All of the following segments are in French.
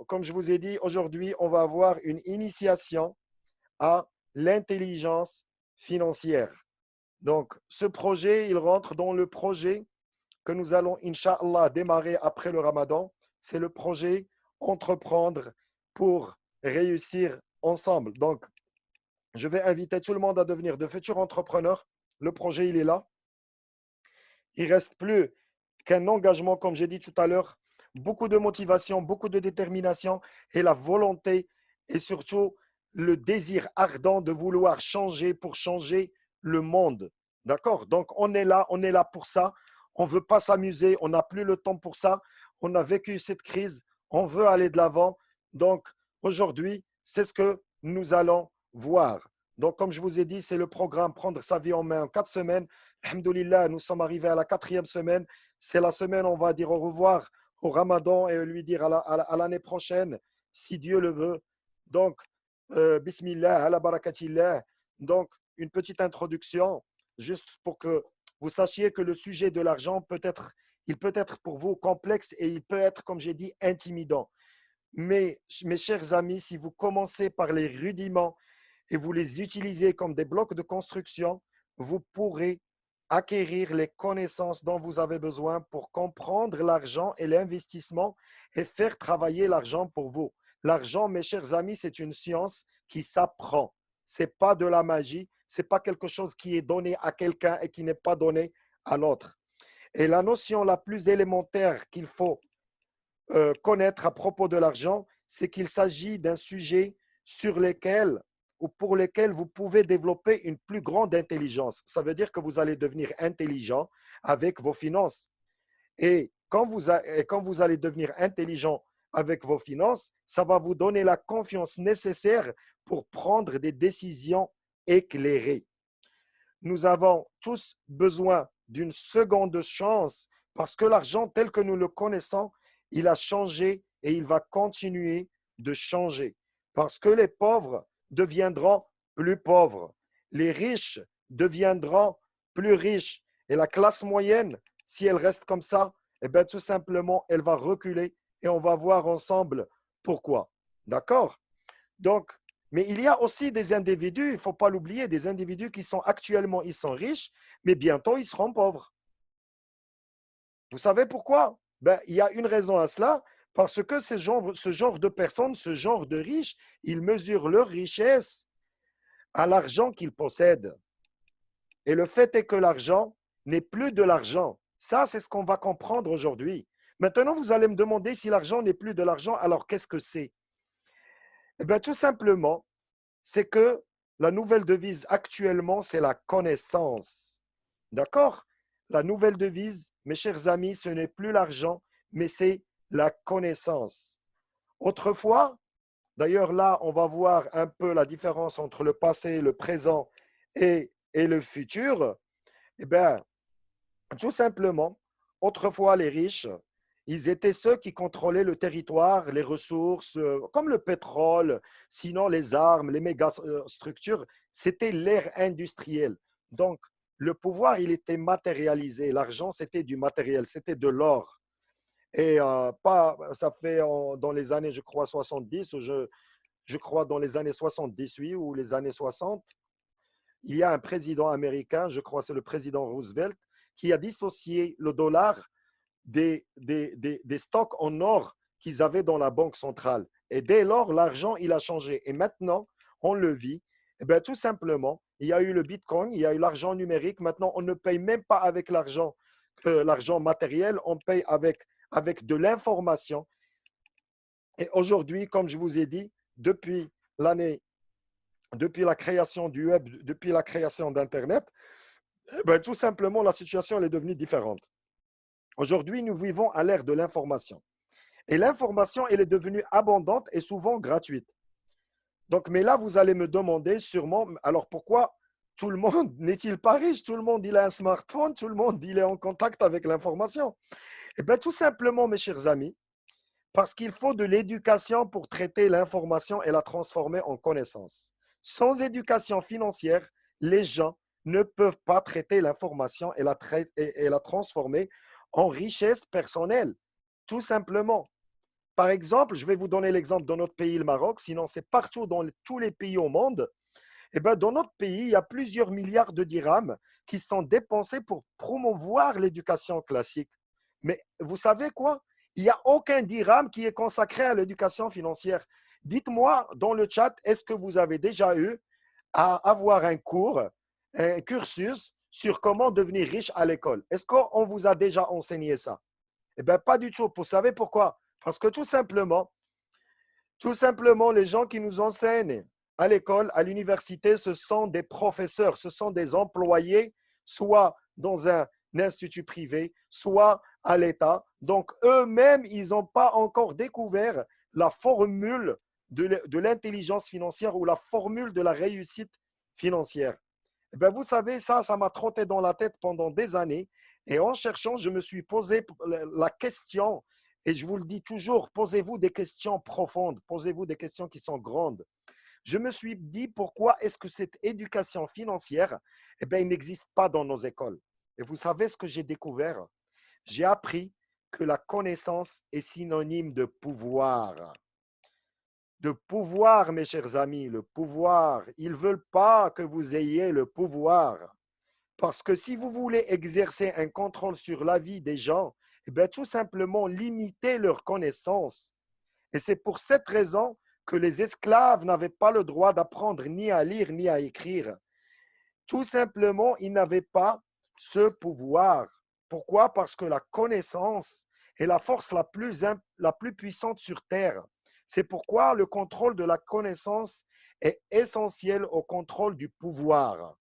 Comme je vous ai dit, aujourd'hui, on va avoir une initiation à l'intelligence financière. Donc, ce projet, il rentre dans le projet que nous allons, Inch'Allah, démarrer après le Ramadan. C'est le projet Entreprendre pour réussir ensemble. Donc, je vais inviter tout le monde à devenir de futurs entrepreneurs. Le projet, il est là. Il ne reste plus qu'un engagement, comme j'ai dit tout à l'heure, beaucoup de motivation, beaucoup de détermination et la volonté et surtout le désir ardent de vouloir changer pour changer le monde. D'accord? Donc, on est là pour ça. On ne veut pas s'amuser, on n'a plus le temps pour ça. On a vécu cette crise, on veut aller de l'avant. Donc, aujourd'hui, c'est ce que nous allons voir. Donc, comme je vous ai dit, c'est le programme Prendre sa vie en main en 4 semaines. Alhamdoulilah, nous sommes arrivés à la 4e semaine. C'est la semaine, on va dire au revoir au Ramadan et lui dire à l'année prochaine, si Dieu le veut. Donc, Bismillah, ala barakatillah. Donc, une petite introduction, juste pour que vous sachiez que le sujet de l'argent il peut être pour vous complexe et il peut être, comme j'ai dit, intimidant. Mais mes chers amis, si vous commencez par les rudiments et vous les utilisez comme des blocs de construction, vous pourrez acquérir les connaissances dont vous avez besoin pour comprendre l'argent et l'investissement et faire travailler l'argent pour vous. L'argent, mes chers amis, c'est une science qui s'apprend. Ce n'est pas de la magie, ce n'est pas quelque chose qui est donné à quelqu'un et qui n'est pas donné à l'autre. Et la notion la plus élémentaire qu'il faut connaître à propos de l'argent, c'est qu'il s'agit d'un sujet sur lequel ou pour lequel vous pouvez développer une plus grande intelligence. Ça veut dire que vous allez devenir intelligent avec vos finances. Et quand vous allez devenir intelligent avec vos finances, ça va vous donner la confiance nécessaire pour prendre des décisions éclairées. Nous avons tous besoin d'une seconde chance parce que l'argent tel que nous le connaissons, il a changé et il va continuer de changer. Parce que les pauvres deviendront plus pauvres, les riches deviendront plus riches et la classe moyenne, si elle reste comme ça, eh bien, tout simplement, elle va reculer et on va voir ensemble pourquoi. D'accord? Donc, mais il y a aussi des individus, il ne faut pas l'oublier, des individus qui sont actuellement, ils sont riches, mais bientôt ils seront pauvres. Vous savez pourquoi? Ben, il y a une raison à cela, parce que ce genre de personnes, ce genre de riches, ils mesurent leur richesse à l'argent qu'ils possèdent. Et le fait est que l'argent n'est plus de l'argent. Ça, c'est ce qu'on va comprendre aujourd'hui. Maintenant, vous allez me demander si l'argent n'est plus de l'argent, alors qu'est-ce que c'est? Eh bien, tout simplement, c'est que la nouvelle devise actuellement, c'est la connaissance. D'accord? La nouvelle devise, mes chers amis, ce n'est plus l'argent, mais c'est la connaissance. Autrefois, d'ailleurs là, on va voir un peu la différence entre le passé, le présent et le futur. Eh bien, tout simplement, autrefois, les riches, ils étaient ceux qui contrôlaient le territoire, les ressources, comme le pétrole, sinon les armes, les méga structures, c'était l'ère industrielle. Donc, le pouvoir, il était matérialisé. L'argent, c'était du matériel, c'était de l'or. Et pas, ça fait dans les années, je crois, 70, je crois dans les années 78 ou les années 60, il y a un président américain, je crois c'est le président Roosevelt, qui a dissocié le dollar des stocks en or qu'ils avaient dans la banque centrale. Et dès lors, l'argent, il a changé. Et maintenant, on le vit. Eh bien, tout simplement, il y a eu le Bitcoin, il y a eu l'argent numérique. Maintenant, on ne paye même pas avec l'argent matériel, on paye avec de l'information. Et aujourd'hui, comme je vous ai dit, l'année, depuis la création du web, depuis la création d'Internet, eh bien, tout simplement, la situation elle est devenue différente. Aujourd'hui, nous vivons à l'ère de l'information. Et l'information, elle est devenue abondante et souvent gratuite. Donc, mais là, vous allez me demander sûrement, alors pourquoi tout le monde n'est-il pas riche? Tout le monde, il a un smartphone, tout le monde, il est en contact avec l'information. Eh bien, tout simplement, mes chers amis, parce qu'il faut de l'éducation pour traiter l'information et la transformer en connaissance. Sans éducation financière, les gens ne peuvent pas traiter l'information et la transformer en richesse personnelle, tout simplement. Par exemple, je vais vous donner l'exemple de notre pays, le Maroc, sinon c'est partout dans tous les pays au monde. Eh ben, dans notre pays, il y a plusieurs milliards de dirhams qui sont dépensés pour promouvoir l'éducation classique. Mais vous savez quoi? Il n'y a aucun dirham qui est consacré à l'éducation financière. Dites-moi dans le chat, est-ce que vous avez déjà eu à avoir un cours, un cursus sur comment devenir riche à l'école? Est-ce qu'on vous a déjà enseigné ça? Eh bien, pas du tout. Vous savez pourquoi? Parce que tout simplement, les gens qui nous enseignent à l'école, à l'université, ce sont des professeurs, ce sont des employés, soit dans un institut privé, soit à l'État. Donc, eux-mêmes, ils n'ont pas encore découvert la formule de l'intelligence financière ou la formule de la réussite financière. Eh bien, vous savez, ça m'a trotté dans la tête pendant des années. Et en cherchant, je me suis posé la question, et je vous le dis toujours, posez-vous des questions profondes, posez-vous des questions qui sont grandes. Je me suis dit, pourquoi est-ce que cette éducation financière, eh bien, il n'existe pas dans nos écoles? Et vous savez ce que j'ai découvert? J'ai appris que la connaissance est synonyme de pouvoir. De pouvoir, mes chers amis, le pouvoir. Ils ne veulent pas que vous ayez le pouvoir. Parce que si vous voulez exercer un contrôle sur la vie des gens, eh bien, tout simplement limiter leurs connaissances. Et c'est pour cette raison que les esclaves n'avaient pas le droit d'apprendre ni à lire ni à écrire. Tout simplement, ils n'avaient pas ce pouvoir. Pourquoi? Parce que la connaissance est la force la plus puissante sur Terre. C'est pourquoi le contrôle de la connaissance est essentiel au contrôle du pouvoir.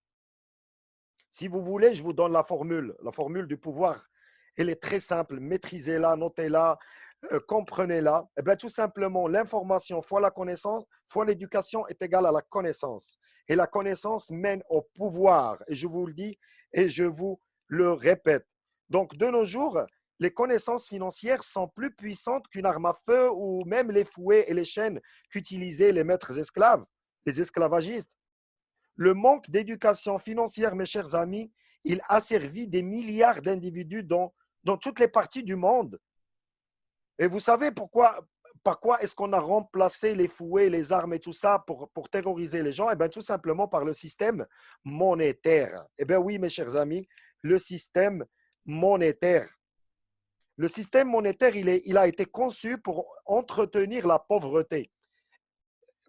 Si vous voulez, je vous donne la formule du pouvoir. Elle est très simple, maîtrisez-la, notez-la, comprenez-la. Eh bien, tout simplement, l'information fois la connaissance, fois l'éducation est égale à la connaissance. Et la connaissance mène au pouvoir. Et je vous le dis et je vous le répète. Donc, de nos jours, les connaissances financières sont plus puissantes qu'une arme à feu ou même les fouets et les chaînes qu'utilisaient les maîtres esclaves, les esclavagistes. Le manque d'éducation financière, mes chers amis, il a servi des milliards d'individus dans toutes les parties du monde. Et vous savez par quoi est-ce qu'on a remplacé les fouets, les armes et tout ça pour terroriser les gens? Eh bien, tout simplement par le système monétaire. Eh bien, oui, mes chers amis, le système monétaire. Le système monétaire, il a été conçu pour entretenir la pauvreté.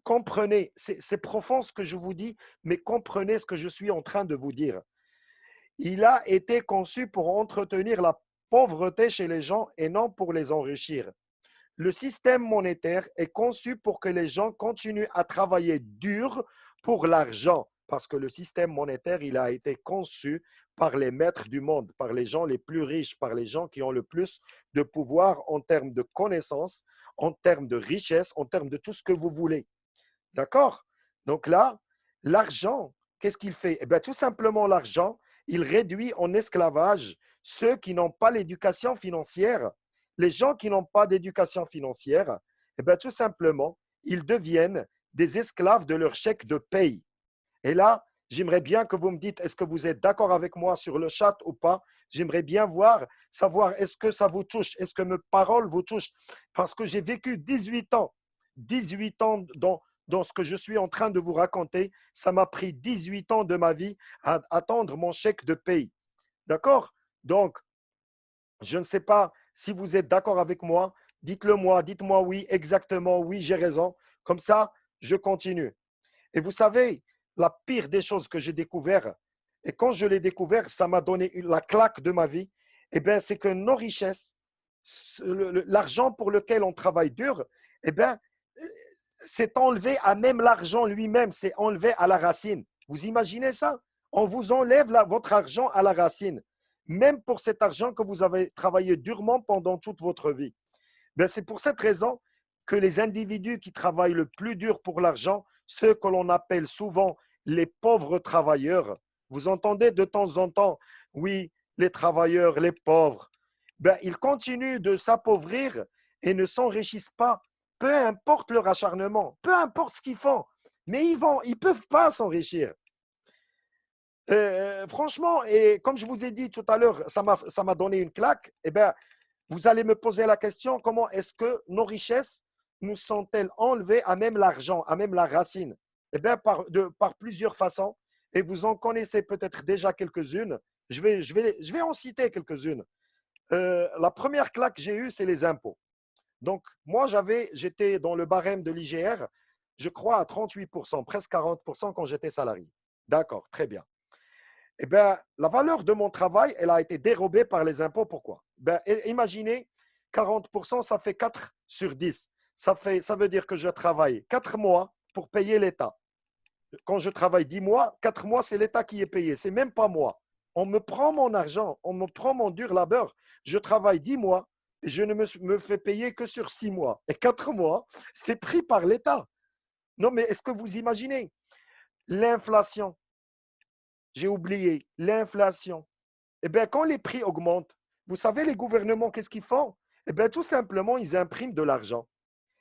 Comprenez, c'est profond ce que je vous dis, mais comprenez ce que je suis en train de vous dire. Il a été conçu pour entretenir la pauvreté chez les gens et non pour les enrichir. Le système monétaire est conçu pour que les gens continuent à travailler dur pour l'argent, parce que le système monétaire, il a été conçu par les maîtres du monde, par les gens les plus riches, par les gens qui ont le plus de pouvoir en termes de connaissances, en termes de richesse, en termes de tout ce que vous voulez. D'accord? Donc là, l'argent, qu'est-ce qu'il fait? Eh bien, tout simplement, l'argent, il réduit en esclavage ceux qui n'ont pas l'éducation financière. Les gens qui n'ont pas d'éducation financière, eh bien, tout simplement, ils deviennent des esclaves de leur chèque de paye. Et là, j'aimerais bien que vous me dites, est-ce que vous êtes d'accord avec moi sur le chat ou pas? J'aimerais bien savoir, est-ce que ça vous touche? Est-ce que mes paroles vous touchent? Parce que j'ai vécu 18 ans dans ce que je suis en train de vous raconter. Ça m'a pris 18 ans de ma vie à attendre mon chèque de paye. D'accord? Donc, je ne sais pas si vous êtes d'accord avec moi. Dites-le moi, dites-moi oui, exactement, oui, j'ai raison. Comme ça, je continue. Et vous savez, la pire des choses que j'ai découvert, et quand je l'ai découvert, ça m'a donné la claque de ma vie, eh bien, c'est que nos richesses, l'argent pour lequel on travaille dur, eh bien, c'est enlevé à même l'argent lui-même, c'est enlevé à la racine. Vous imaginez ça? On vous enlève votre argent à la racine, même pour cet argent que vous avez travaillé durement pendant toute votre vie. Ben, c'est pour cette raison que les individus qui travaillent le plus dur pour l'argent, ceux que l'on appelle souvent les pauvres travailleurs, vous entendez de temps en temps, oui, les travailleurs, les pauvres, ben, ils continuent de s'appauvrir et ne s'enrichissent pas, peu importe leur acharnement, peu importe ce qu'ils font, mais ils peuvent pas s'enrichir. Franchement, et comme je vous ai dit tout à l'heure, ça m'a donné une claque. Eh ben, Vous allez me poser la question, comment est-ce que nos richesses nous sont-elles enlevées à même l'argent, à même la racine? Eh bien, par plusieurs façons, et vous en connaissez peut-être déjà quelques-unes. Je vais en citer quelques-unes. La première claque que j'ai eue, c'est les impôts. Donc, moi, j'étais dans le barème de l'IGR, je crois à 38%, presque 40% quand j'étais salarié. D'accord, très bien. Eh bien, la valeur de mon travail, elle a été dérobée par les impôts. Pourquoi? Ben, imaginez, 40%, ça fait 4 sur 10. Ça veut dire que je travaille 4 mois pour payer l'État. Quand je travaille 10 mois, 4 mois, c'est l'État qui est payé. C'est même pas moi. On me prend mon argent, on me prend mon dur labeur. Je travaille 10 mois et je ne me fais payer que sur 6 mois. Et 4 mois, c'est pris par l'État. Non, mais est-ce que vous imaginez l'inflation? J'ai oublié l'inflation. Eh bien, quand les prix augmentent, vous savez, les gouvernements, qu'est-ce qu'ils font? Eh bien, tout simplement, ils impriment de l'argent.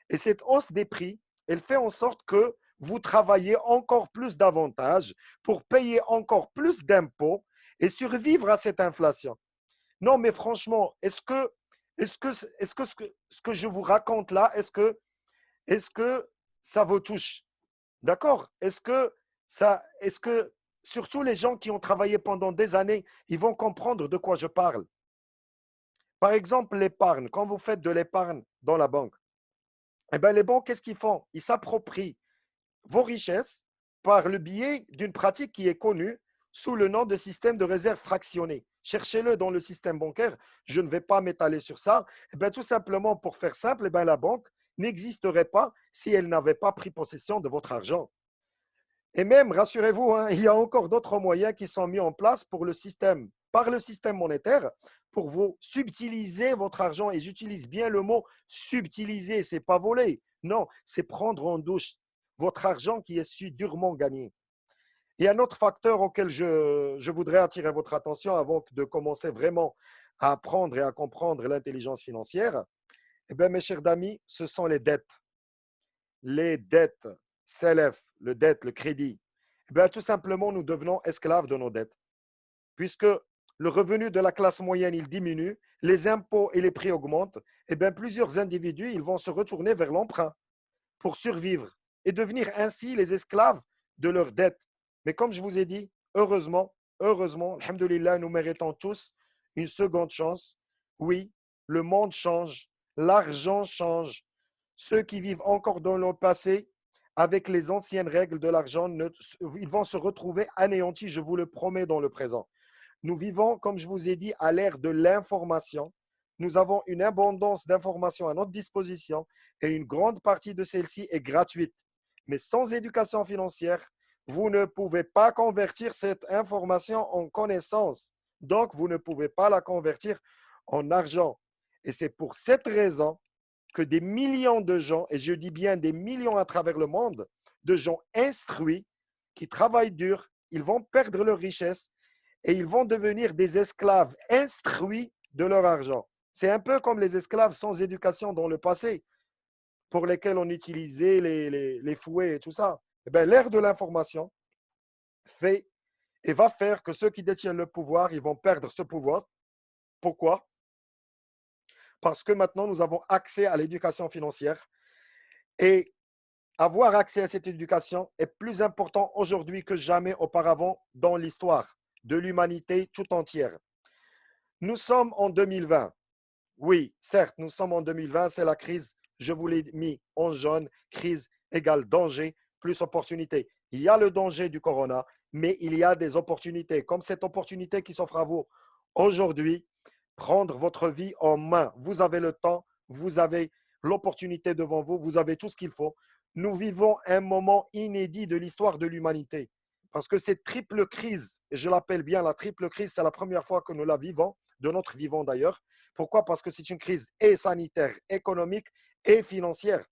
Et cette hausse des prix, elle fait en sorte que vous travaillez encore plus davantage pour payer encore plus d'impôts et survivre à cette inflation. Non, mais franchement, est-ce que je vous raconte là, est-ce que ça vous touche? D'accord? Est-ce que, surtout les gens qui ont travaillé pendant des années, ils vont comprendre de quoi je parle? Par exemple, l'épargne. Quand vous faites de l'épargne dans la banque, eh ben, les banques, qu'est-ce qu'ils font? Ils s'approprient vos richesses par le biais d'une pratique qui est connue sous le nom de système de réserve fractionnée. Cherchez-le dans le système bancaire. Je ne vais pas m'étaler sur ça. Eh bien, tout simplement, pour faire simple, eh bien, la banque n'existerait pas si elle n'avait pas pris possession de votre argent. Et même, rassurez-vous, hein, il y a encore d'autres moyens qui sont mis en place pour le système, par le système monétaire, pour vous subtiliser votre argent. Et j'utilise bien le mot subtiliser, c'est pas voler. Non, c'est prendre en douche votre argent qui est si durement gagné. Il y a un autre facteur auquel je voudrais attirer votre attention avant de commencer vraiment à apprendre et à comprendre l'intelligence financière. Eh bien, mes chers amis, ce sont les dettes. Les dettes s'élèvent, le dette, le crédit. Eh bien, tout simplement, nous devenons esclaves de nos dettes. Puisque le revenu de la classe moyenne, il diminue, les impôts et les prix augmentent, eh bien, plusieurs individus, ils vont se retourner vers l'emprunt pour survivre et devenir ainsi les esclaves de leurs dettes. Mais comme je vous ai dit, heureusement, alhamdoulilah, nous méritons tous une seconde chance. Oui, le monde change, l'argent change. Ceux qui vivent encore dans le passé, avec les anciennes règles de l'argent, ils vont se retrouver anéantis, je vous le promets, dans le présent. Nous vivons, comme je vous ai dit, à l'ère de l'information. Nous avons une abondance d'informations à notre disposition et une grande partie de celle-ci est gratuite. Mais sans éducation financière, vous ne pouvez pas convertir cette information en connaissance. Donc, vous ne pouvez pas la convertir en argent. Et c'est pour cette raison que des millions de gens, et je dis bien des millions à travers le monde, de gens instruits qui travaillent dur, ils vont perdre leur richesse et ils vont devenir des esclaves instruits de leur argent. C'est un peu comme les esclaves sans éducation dans le passé, pour lesquels on utilisait les fouets et tout ça. Eh bien, l'ère de l'information fait et va faire que ceux qui détiennent le pouvoir, ils vont perdre ce pouvoir. Pourquoi? Parce que maintenant, nous avons accès à l'éducation financière et avoir accès à cette éducation est plus important aujourd'hui que jamais auparavant dans l'histoire de l'humanité tout entière. Nous sommes en 2020. Oui, certes, nous sommes en 2020, c'est la crise. Je vous l'ai mis en jaune. Crise égale danger plus opportunité. Il y a le danger du corona, mais il y a des opportunités. Comme cette opportunité qui s'offre à vous aujourd'hui, prendre votre vie en main. Vous avez le temps, vous avez l'opportunité devant vous, vous avez tout ce qu'il faut. Nous vivons un moment inédit de l'histoire de l'humanité. Parce que cette triple crise, et je l'appelle bien la triple crise, c'est la première fois que nous la vivons, de notre vivant d'ailleurs. Pourquoi? Parce que c'est une crise et sanitaire, économique et financière.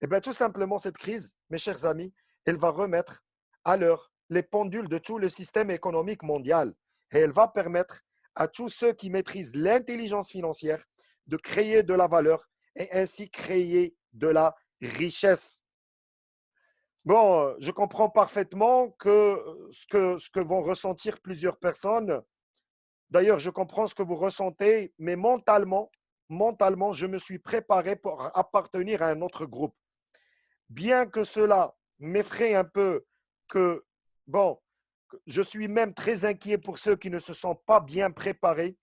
Et bien tout simplement, cette crise, mes chers amis, elle va remettre à l'heure les pendules de tout le système économique mondial. Et elle va permettre à tous ceux qui maîtrisent l'intelligence financière de créer de la valeur et ainsi créer de la richesse. Bon, je comprends parfaitement ce que vont ressentir plusieurs personnes. D'ailleurs, je comprends ce que vous ressentez, mais mentalement, mentalement, je me suis préparé pour appartenir à un autre groupe. Bien que cela m'effraie un peu, que, bon, je suis même très inquiet pour ceux qui ne se sont pas bien préparés,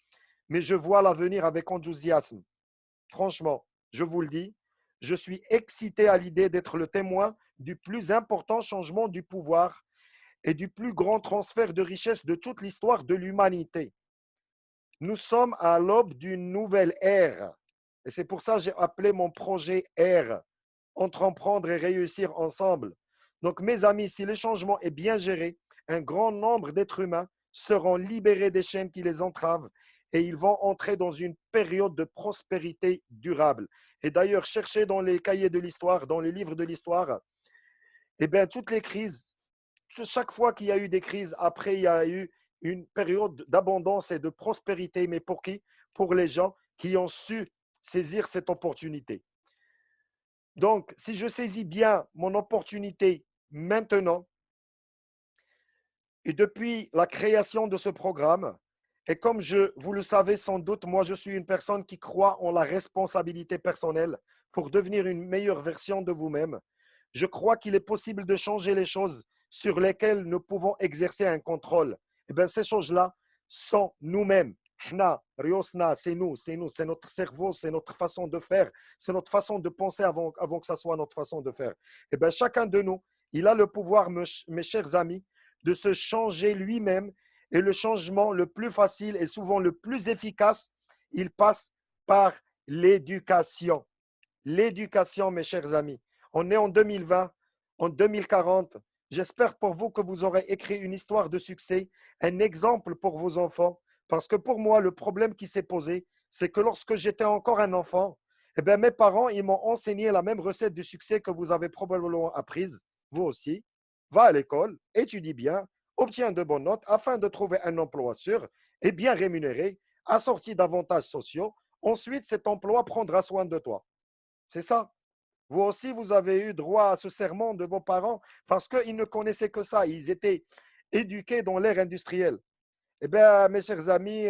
mais je vois l'avenir avec enthousiasme. Franchement, je vous le dis, je suis excité à l'idée d'être le témoin du plus important changement du pouvoir et du plus grand transfert de richesse de toute l'histoire de l'humanité. Nous sommes à l'aube d'une nouvelle ère. Et c'est pour ça que j'ai appelé mon projet Ère, entreprendre et réussir ensemble. Donc, mes amis, si le changement est bien géré, un grand nombre d'êtres humains seront libérés des chaînes qui les entravent et ils vont entrer dans une période de prospérité durable. Et d'ailleurs, cherchez dans les cahiers de l'histoire, dans les livres de l'histoire, eh bien, toutes les crises, chaque fois qu'il y a eu des crises, après, il y a eu une période d'abondance et de prospérité. Mais pour qui? Pour les gens qui ont su saisir cette opportunité. Donc, si je saisis bien mon opportunité maintenant, et depuis la création de ce programme, et comme vous le savez sans doute, moi je suis une personne qui croit en la responsabilité personnelle pour devenir une meilleure version de vous-même. Je crois qu'il est possible de changer les choses sur lesquelles nous pouvons exercer un contrôle. Et bien, ces choses-là sont nous-mêmes. Riosna, c'est nous, c'est notre cerveau, c'est notre façon de faire, c'est notre façon de penser avant que ça soit notre façon de faire. Et bien, chacun de nous, il a le pouvoir, mes chers amis, de se changer lui-même. Et le changement le plus facile et souvent le plus efficace, il passe par l'éducation. L'éducation, mes chers amis. On est en 2020, en 2040. J'espère pour vous que vous aurez écrit une histoire de succès, un exemple pour vos enfants. Parce que pour moi, le problème qui s'est posé, c'est que lorsque j'étais encore un enfant, eh bien, mes parents, ils m'ont enseigné la même recette du succès que vous avez probablement apprise, vous aussi. Va à l'école, étudie bien, obtiens de bonnes notes afin de trouver un emploi sûr et bien rémunéré, assorti d'avantages sociaux. Ensuite, cet emploi prendra soin de toi. C'est ça. Vous aussi, vous avez eu droit à ce serment de vos parents parce qu'ils ne connaissaient que ça. Ils étaient éduqués dans l'ère industrielle. Eh bien, mes chers amis,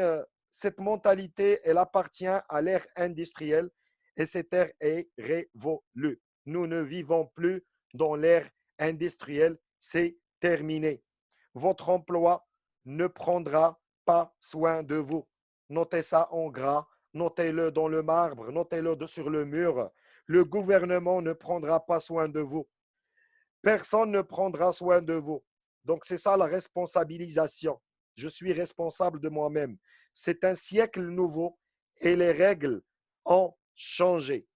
cette mentalité, elle appartient à l'ère industrielle et cette ère est révolue. Nous ne vivons plus dans l'ère industrielle. C'est terminé. Votre emploi ne prendra pas soin de vous. Notez ça en gras, notez-le dans le marbre, notez-le sur le mur. Le gouvernement ne prendra pas soin de vous. Personne ne prendra soin de vous. Donc, c'est ça la responsabilisation. Je suis responsable de moi-même. C'est un siècle nouveau et les règles ont changé.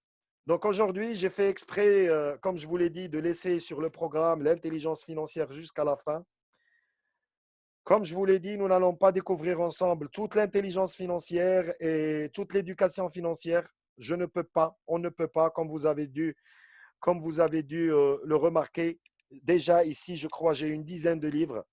Donc, aujourd'hui, j'ai fait exprès, comme je vous l'ai dit, de laisser sur le programme l'intelligence financière jusqu'à la fin. Comme je vous l'ai dit, nous n'allons pas découvrir ensemble toute l'intelligence financière et toute l'éducation financière. Je ne peux pas, on ne peut pas, comme vous avez dû le remarquer. Déjà ici, je crois, j'ai une dizaine de livres.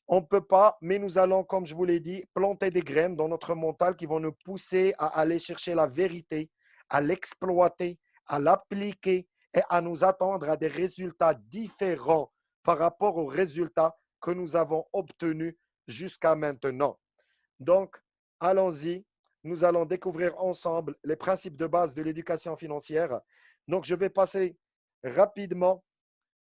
On ne peut pas, mais nous allons, comme je vous l'ai dit, planter des graines dans notre mental qui vont nous pousser à aller chercher la vérité, à l'exploiter, à l'appliquer et à nous attendre à des résultats différents par rapport aux résultats que nous avons obtenus jusqu'à maintenant. Donc, allons-y. Nous allons découvrir ensemble les principes de base de l'éducation financière. Donc, rapidement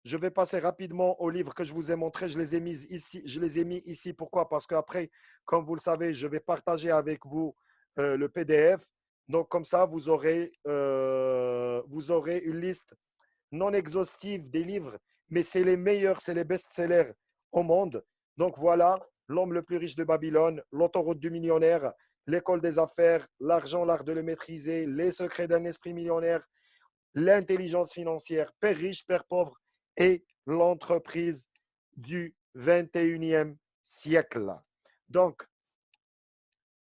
je vais passer rapidement aux livres que je vous ai montrés. Je les ai mis ici. Je les ai mis ici. Pourquoi? Parce qu'après, comme vous le savez, je vais partager avec vous le PDF. Donc, comme ça, vous aurez une liste non exhaustive des livres, mais c'est les meilleurs, c'est les best-sellers au monde. Donc, voilà, L'homme le plus riche de Babylone, L'autoroute du millionnaire, L'école des affaires, L'argent, l'art de le maîtriser, Les secrets d'un esprit millionnaire, L'intelligence financière, Père riche, Père pauvre et l'entreprise du 21e siècle. Donc,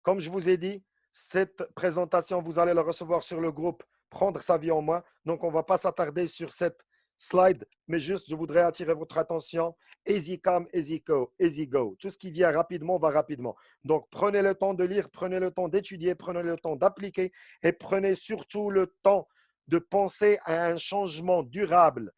comme je vous ai dit, cette présentation, vous allez la recevoir sur le groupe Prendre sa vie en main. Donc, on ne va pas s'attarder sur cette slide, mais juste, je voudrais attirer votre attention. Easy come, easy go, easy go. Tout ce qui vient rapidement va rapidement. Donc, prenez le temps de lire, prenez le temps d'étudier, prenez le temps d'appliquer et prenez surtout le temps de penser à un changement durable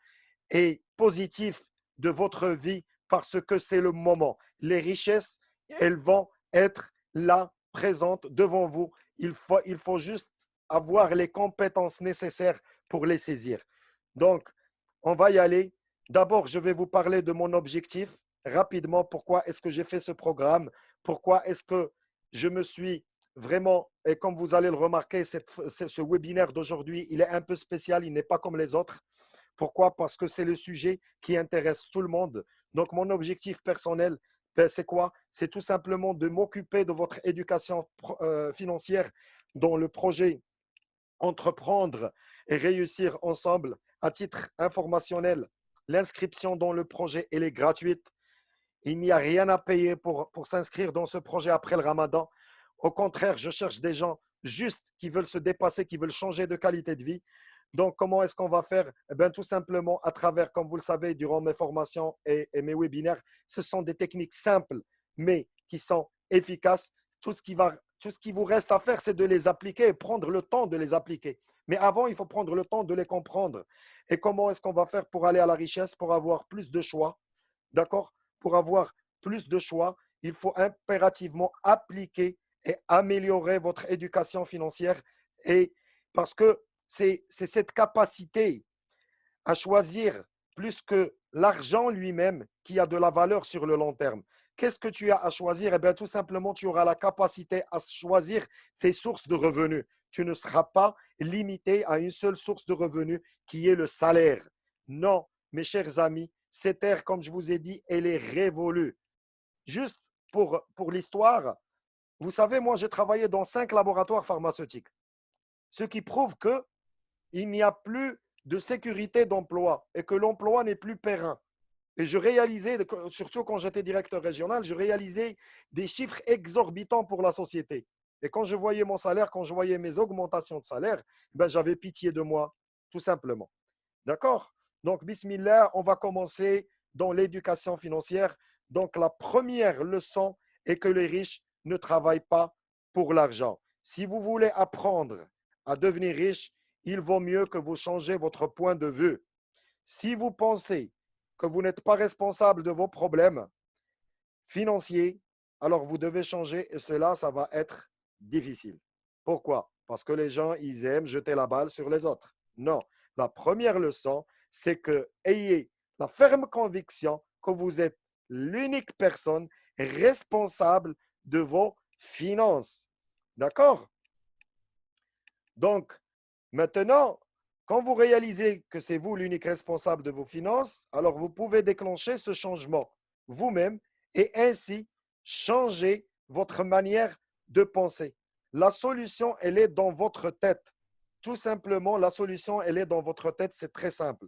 et positif de votre vie parce que c'est le moment. Les richesses, elles vont être là présentes devant vous. Il faut juste avoir les compétences nécessaires pour les saisir. Donc, on va y aller. D'abord, je vais vous parler de mon objectif rapidement. Pourquoi est-ce que j'ai fait ce programme? Pourquoi est-ce que je me suis vraiment, et comme vous allez le remarquer, ce webinaire d'aujourd'hui, il est un peu spécial, il n'est pas comme les autres. Pourquoi? Parce que c'est le sujet qui intéresse tout le monde. Donc, mon objectif personnel, ben, c'est quoi? C'est tout simplement de m'occuper de votre éducation financière dans le projet Entreprendre et réussir ensemble. À titre informationnel, l'inscription dans le projet, elle est gratuite. Il n'y a rien à payer pour s'inscrire dans ce projet après le ramadan. Au contraire, je cherche des gens juste qui veulent se dépasser, qui veulent changer de qualité de vie. Donc, comment est-ce qu'on va faire? Eh bien, tout simplement à travers, comme vous le savez, durant mes formations et mes webinaires, ce sont des techniques simples, mais qui sont efficaces. Tout ce qui vous reste à faire, c'est de les appliquer et prendre le temps de les appliquer. Mais avant, il faut prendre le temps de les comprendre. Et comment est-ce qu'on va faire pour aller à la richesse, pour avoir plus de choix? D'accord? Pour avoir plus de choix, il faut impérativement appliquer et améliorer votre éducation financière. Et parce que c'est cette capacité à choisir plus que l'argent lui-même qui a de la valeur sur le long terme. Qu'est-ce que tu as à choisir? Eh bien, tout simplement, tu auras la capacité à choisir tes sources de revenus. Tu ne seras pas limité à une seule source de revenus qui est le salaire. Non, mes chers amis, cette ère, comme je vous ai dit, elle est révolue. Juste pour l'histoire, vous savez, moi, j'ai travaillé dans 5 laboratoires pharmaceutiques, ce qui prouve qu'il n'y a plus de sécurité d'emploi et que l'emploi n'est plus périn. Et je réalisais, surtout quand j'étais directeur régional, je réalisais des chiffres exorbitants pour la société. Et quand je voyais mon salaire, quand je voyais mes augmentations de salaire, ben, j'avais pitié de moi, tout simplement. D'accord? Donc, bismillah, on va commencer dans l'éducation financière. Donc, la première leçon est que les riches ne travaillent pas pour l'argent. Si vous voulez apprendre à devenir riche, il vaut mieux que vous changez votre point de vue. Si vous pensez que vous n'êtes pas responsable de vos problèmes financiers, alors vous devez changer et cela, ça va être difficile. Pourquoi? Parce que les gens, ils aiment jeter la balle sur les autres. Non. La première leçon, c'est que ayez la ferme conviction que vous êtes l'unique personne responsable de vos finances. D'accord? Donc, maintenant, quand vous réalisez que c'est vous l'unique responsable de vos finances, alors vous pouvez déclencher ce changement vous-même et ainsi changer votre manière de penser. La solution, elle est dans votre tête. Tout simplement, la solution, elle est dans votre tête. C'est très simple.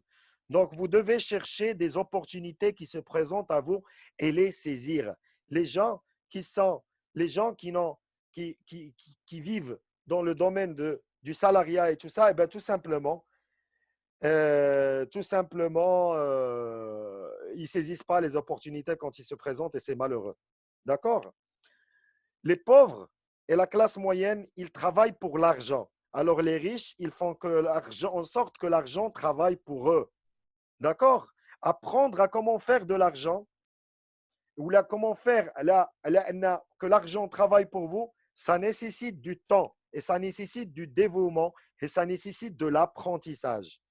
Donc, vous devez chercher des opportunités qui se présentent à vous et les saisir. Les gens qui sont, les gens qui, n'ont, qui vivent dans le domaine du salariat et tout ça, et bien, tout simplement, ils ne saisissent pas les opportunités quand ils se présentent et c'est malheureux. D'accord? Les pauvres et la classe moyenne, ils travaillent pour l'argent. Alors les riches, ils font que l'argent, en sorte que l'argent travaille pour eux. D'accord? Apprendre à comment faire de l'argent ou là, comment faire que l'argent travaille pour vous, ça nécessite du temps et ça nécessite du dévouement et ça nécessite de l'apprentissage.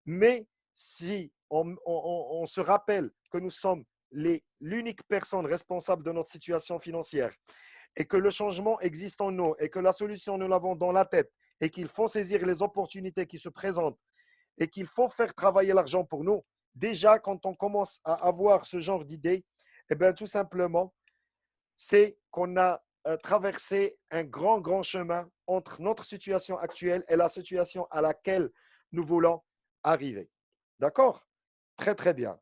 Mais si on se rappelle que nous sommes l'unique personne responsable de notre situation financière et que le changement existe en nous et que la solution, nous l'avons dans la tête et qu'il faut saisir les opportunités qui se présentent et qu'il faut faire travailler l'argent pour nous, déjà, quand on commence à avoir ce genre d'idée, eh bien, tout simplement, c'est qu'on a traversé un grand, grand chemin entre notre situation actuelle et la situation à laquelle nous voulons arriver. D'accord? Très, très bien.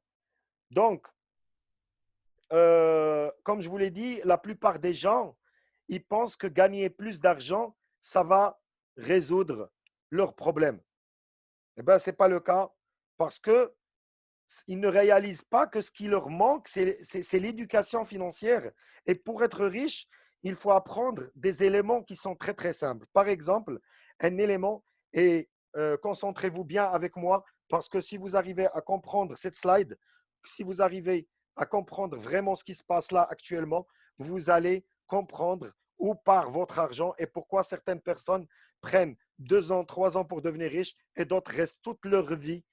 Donc, comme je vous l'ai dit, la plupart des gens, ils pensent que gagner plus d'argent, ça va résoudre leurs problèmes. Eh bien, ce n'est pas le cas parce que ils ne réalisent pas que ce qui leur manque, c'est l'éducation financière. Et pour être riche, il faut apprendre des éléments qui sont très, très simples. Par exemple, un élément, et concentrez-vous bien avec moi, parce que si vous arrivez à comprendre cette slide, si vous arrivez à comprendre vraiment ce qui se passe là actuellement, vous allez comprendre où part votre argent et pourquoi certaines personnes prennent 2 ans, 3 ans pour devenir riches et d'autres restent toute leur vie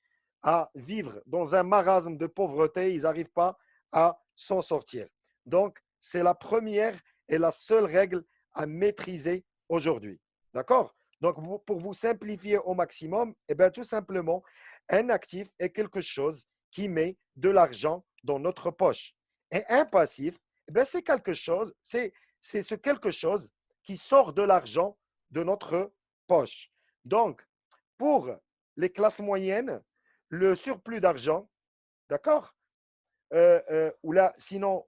à vivre dans un marasme de pauvreté. Ils n'arrivent pas à s'en sortir. Donc, c'est la première et la seule règle à maîtriser aujourd'hui. D'accord? Donc, pour vous simplifier au maximum, eh bien, tout simplement, un actif est quelque chose qui met de l'argent dans notre poche. Et un passif, eh bien, c'est quelque chose, c'est ce quelque chose qui sort de l'argent de notre poche. Donc, pour les classes moyennes, le surplus d'argent, d'accord? Ou là, sinon,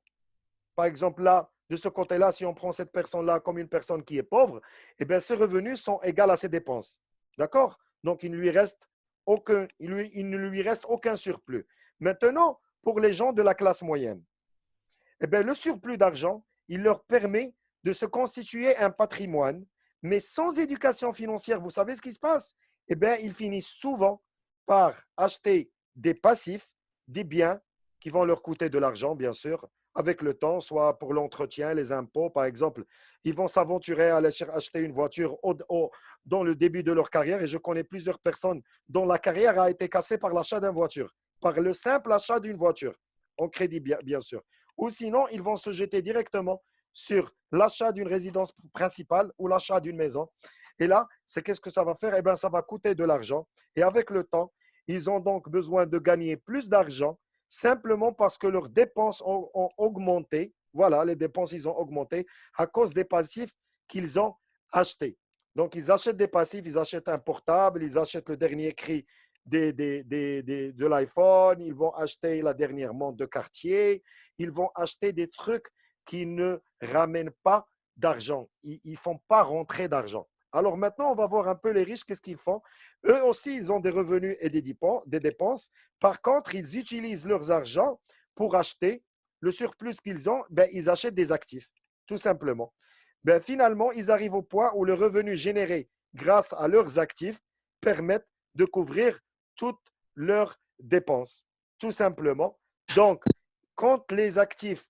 par exemple, là, de ce côté-là, si on prend cette personne-là comme une personne qui est pauvre, eh bien, ses revenus sont égaux à ses dépenses. D'accord? Donc, il ne lui reste aucun surplus. Maintenant, pour les gens de la classe moyenne, eh bien, le surplus d'argent, il leur permet de se constituer un patrimoine, mais sans éducation financière, vous savez ce qui se passe? Eh bien, ils finissent souvent par acheter des passifs, des biens qui vont leur coûter de l'argent, bien sûr, avec le temps, soit pour l'entretien, les impôts, par exemple. Ils vont s'aventurer à aller acheter une voiture dans le début de leur carrière, et je connais plusieurs personnes dont la carrière a été cassée par l'achat d'une voiture, par le simple achat d'une voiture, en crédit, bien sûr. Ou sinon, ils vont se jeter directement sur l'achat d'une résidence principale ou l'achat d'une maison. Et là, c'est qu'est-ce que ça va faire? Eh bien, ça va coûter de l'argent. Et avec le temps, ils ont donc besoin de gagner plus d'argent simplement parce que leurs dépenses ont augmenté. Voilà, les dépenses, ils ont augmenté à cause des passifs qu'ils ont achetés. Donc, ils achètent des passifs, ils achètent un portable, ils achètent le dernier cri de l'iPhone, ils vont acheter la dernière montre de quartier, ils vont acheter des trucs qui ne ramènent pas d'argent. Ils ne font pas rentrer d'argent. Alors maintenant, on va voir un peu les riches, qu'est-ce qu'ils font. Eux aussi, ils ont des revenus et des dépenses. Par contre, ils utilisent leurs argent pour acheter le surplus qu'ils ont, ben, ils achètent des actifs, tout simplement. Ben, finalement, ils arrivent au point où le revenu généré grâce à leurs actifs permettent de couvrir toutes leurs dépenses, tout simplement. Donc, quand les actifs,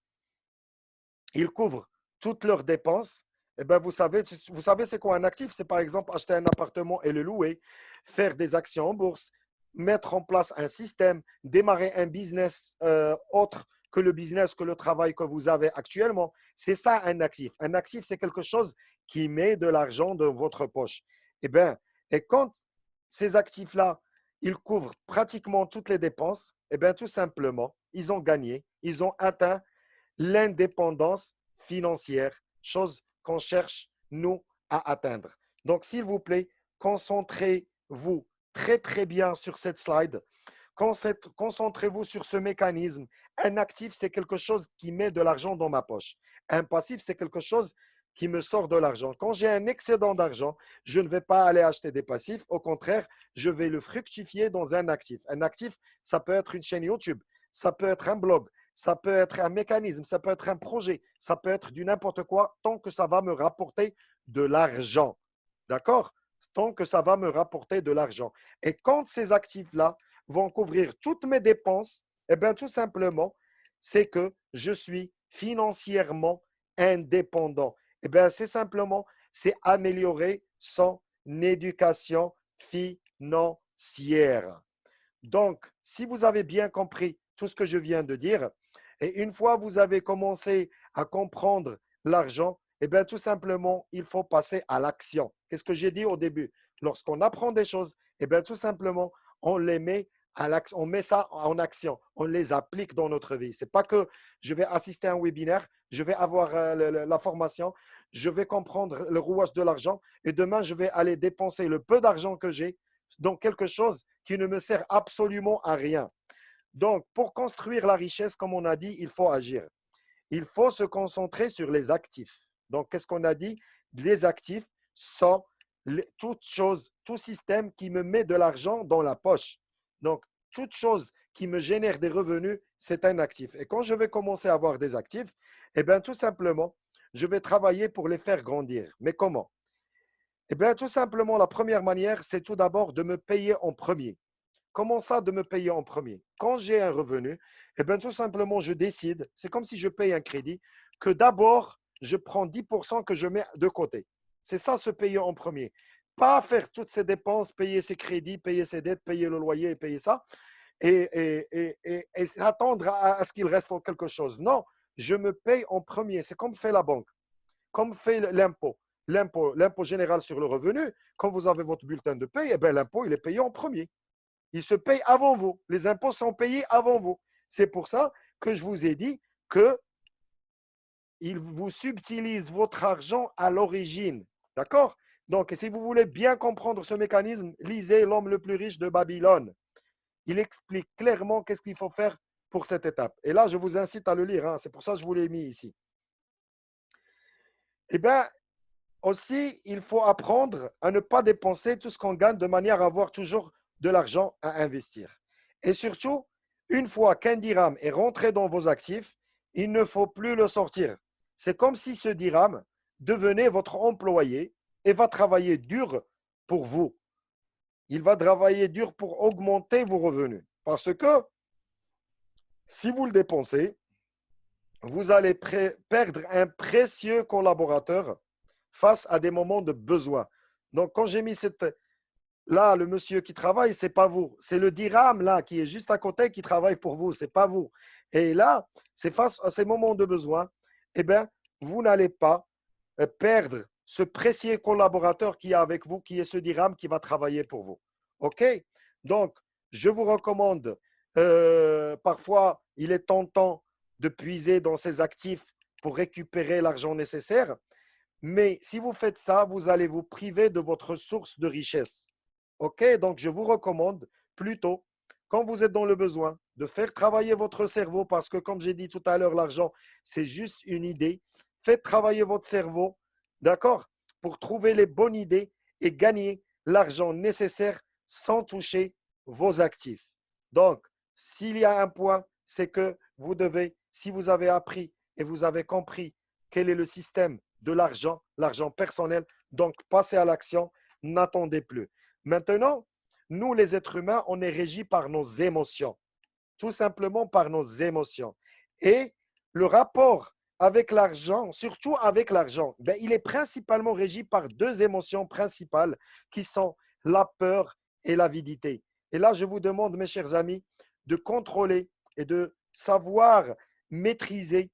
ils couvrent toutes leurs dépenses, eh ben vous savez c'est quoi un actif? C'est par exemple acheter un appartement et le louer, faire des actions en bourse, mettre en place un système, démarrer un business autre que le business, que le travail que vous avez actuellement. C'est ça un actif. Un actif, c'est quelque chose qui met de l'argent dans votre poche. Eh bien, et quand ces actifs-là, ils couvrent pratiquement toutes les dépenses, eh bien, tout simplement, ils ont gagné, ils ont atteint l'indépendance financière, chose qu'on cherche, nous, à atteindre. Donc, s'il vous plaît, concentrez-vous très, très bien sur cette slide. Concentrez-vous sur ce mécanisme. Un actif, c'est quelque chose qui met de l'argent dans ma poche. Un passif, c'est quelque chose qui me sort de l'argent. Quand j'ai un excédent d'argent, je ne vais pas aller acheter des passifs. Au contraire, je vais le fructifier dans un actif. Un actif, ça peut être une chaîne YouTube, ça peut être un blog, ça peut être un mécanisme, ça peut être un projet, ça peut être du n'importe quoi, tant que ça va me rapporter de l'argent. D'accord? Tant que ça va me rapporter de l'argent. Et quand ces actifs-là vont couvrir toutes mes dépenses, eh bien, tout simplement, c'est que je suis financièrement indépendant. Eh bien, c'est simplement, c'est améliorer son éducation financière. Donc, si vous avez bien compris tout ce que je viens de dire, et une fois vous avez commencé à comprendre l'argent, eh bien, tout simplement, il faut passer à l'action. Qu'est-ce que j'ai dit au début? Lorsqu'on apprend des choses, eh bien, tout simplement, on les met à l'action, on met ça en action, on les applique dans notre vie. Ce n'est pas que je vais assister à un webinaire, je vais avoir la formation, je vais comprendre le rouage de l'argent et demain, je vais aller dépenser le peu d'argent que j'ai dans quelque chose qui ne me sert absolument à rien. Donc, pour construire la richesse, comme on a dit, il faut agir. Il faut se concentrer sur les actifs. Donc, qu'est-ce qu'on a dit? Les actifs sont toute chose, tout système qui me met de l'argent dans la poche. Donc, toute chose qui me génère des revenus, c'est un actif. Et quand je vais commencer à avoir des actifs, eh bien, tout simplement, je vais travailler pour les faire grandir. Mais comment? Eh bien, tout simplement, la première manière, c'est tout d'abord de me payer en premier. Comment ça, de me payer en premier? Quand j'ai un revenu, eh bien, tout simplement, je décide, c'est comme si je paye un crédit, que d'abord, je prends 10% que je mets de côté. C'est ça, se payer en premier. Pas faire toutes ces dépenses, payer ses crédits, payer ses dettes, payer le loyer et payer ça, et s'attendre à ce qu'il reste quelque chose. Non, je me paye en premier. C'est comme fait la banque, comme fait l'impôt. L'impôt général sur le revenu, quand vous avez votre bulletin de paye, eh bien, l'impôt, il est payé en premier. Il se paye avant vous. Les impôts sont payés avant vous. C'est pour ça que je vous ai dit que il vous subtilise votre argent à l'origine. D'accord? Donc, si vous voulez bien comprendre ce mécanisme, lisez L'homme le plus riche de Babylone. Il explique clairement qu'est-ce qu'il faut faire pour cette étape. Et là, je vous incite à le lire. Hein. C'est pour ça que je vous l'ai mis ici. Eh bien, aussi, il faut apprendre à ne pas dépenser tout ce qu'on gagne de manière à avoir toujours de l'argent à investir. Et surtout, une fois qu'un dirham est rentré dans vos actifs, il ne faut plus le sortir. C'est comme si ce dirham devenait votre employé et va travailler dur pour vous. Il va travailler dur pour augmenter vos revenus. Parce que si vous le dépensez, vous allez perdre un précieux collaborateur face à des moments de besoin. Donc, quand j'ai mis là, le monsieur qui travaille, ce n'est pas vous. C'est le dirham là qui est juste à côté qui travaille pour vous, ce n'est pas vous. Et là, c'est face à ces moments de besoin, eh bien, vous n'allez pas perdre ce précieux collaborateur qui est avec vous, qui est ce dirham qui va travailler pour vous. OK? Donc, je vous recommande, parfois, il est tentant de puiser dans ses actifs pour récupérer l'argent nécessaire. Mais si vous faites ça, vous allez vous priver de votre source de richesse. OK? Donc, je vous recommande plutôt, quand vous êtes dans le besoin, de faire travailler votre cerveau parce que, comme j'ai dit tout à l'heure, l'argent, c'est juste une idée. Faites travailler votre cerveau, d'accord? Pour trouver les bonnes idées et gagner l'argent nécessaire sans toucher vos actifs. Donc, s'il y a un point, c'est que vous devez, si vous avez appris et vous avez compris quel est le système de l'argent personnel, donc passez à l'action, n'attendez plus. Maintenant, nous, les êtres humains, on est régis par nos émotions, tout simplement par nos émotions. Et le rapport avec l'argent, surtout avec l'argent, ben, il est principalement régi par deux émotions principales qui sont la peur et l'avidité. Et là, je vous demande, mes chers amis, de contrôler et de savoir maîtriser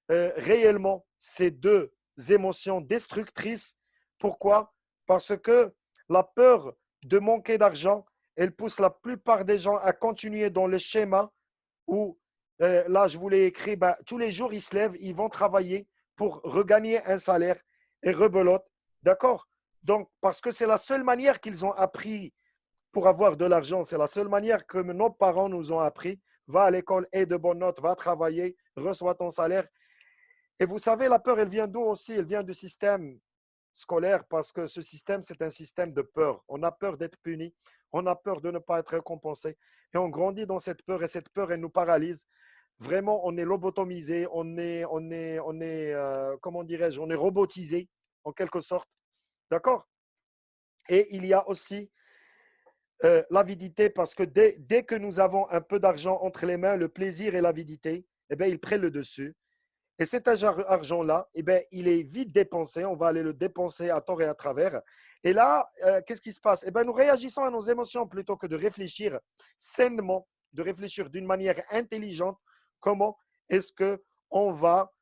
réellement ces deux émotions destructrices. Pourquoi? Parce que la peur de manquer d'argent, elle pousse la plupart des gens à continuer dans le schéma où, là, je vous l'ai écrit, ben, tous les jours, ils se lèvent, ils vont travailler pour regagner un salaire et rebelote. D'accord? Donc, parce que c'est la seule manière qu'ils ont appris pour avoir de l'argent, c'est la seule manière que nos parents nous ont appris. Va à l'école, aie de bonnes notes, va travailler, reçois ton salaire. Et vous savez, la peur, elle vient d'où aussi? Elle vient du système scolaire parce que ce système, c'est un système de peur. On a peur d'être puni, on a peur de ne pas être récompensé. Et on grandit dans cette peur et cette peur, elle nous paralyse. Vraiment, on est lobotomisé, comment dirais-je, on est robotisé en quelque sorte. D'accord? Et il y a aussi l'avidité parce que dès que nous avons un peu d'argent entre les mains, le plaisir et l'avidité, eh bien, il prend le dessus. Et cet argent-là, eh bien, il est vite dépensé. On va aller le dépenser à tort et à travers. Et là, qu'est-ce qui se passe? Eh bien, nous réagissons à nos émotions plutôt que de réfléchir sainement, de réfléchir d'une manière intelligente. Comment est-ce qu'on va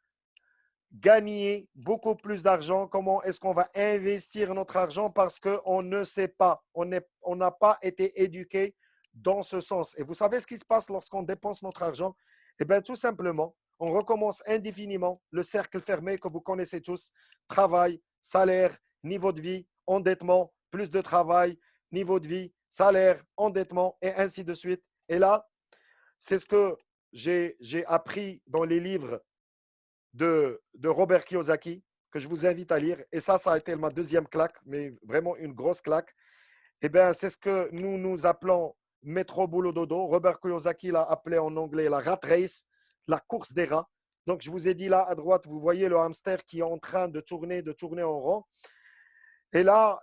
gagner beaucoup plus d'argent? Comment est-ce qu'on va investir notre argent? Parce qu'on ne sait pas. On n'a pas été éduqué dans ce sens. Et vous savez ce qui se passe lorsqu'on dépense notre argent? Eh bien, tout simplement, on recommence indéfiniment le cercle fermé que vous connaissez tous. Travail, salaire, niveau de vie, endettement, plus de travail, niveau de vie, salaire, endettement, et ainsi de suite. Et là, c'est ce que j'ai appris dans les livres de Robert Kiyosaki, que je vous invite à lire. Et ça a été ma deuxième claque, mais vraiment une grosse claque. Eh bien, c'est ce que nous appelons métro boulot dodo. Robert Kiyosaki l'a appelé en anglais la rat race, la course des rats. Donc, je vous ai dit là à droite, vous voyez le hamster qui est en train de tourner en rond. Et là,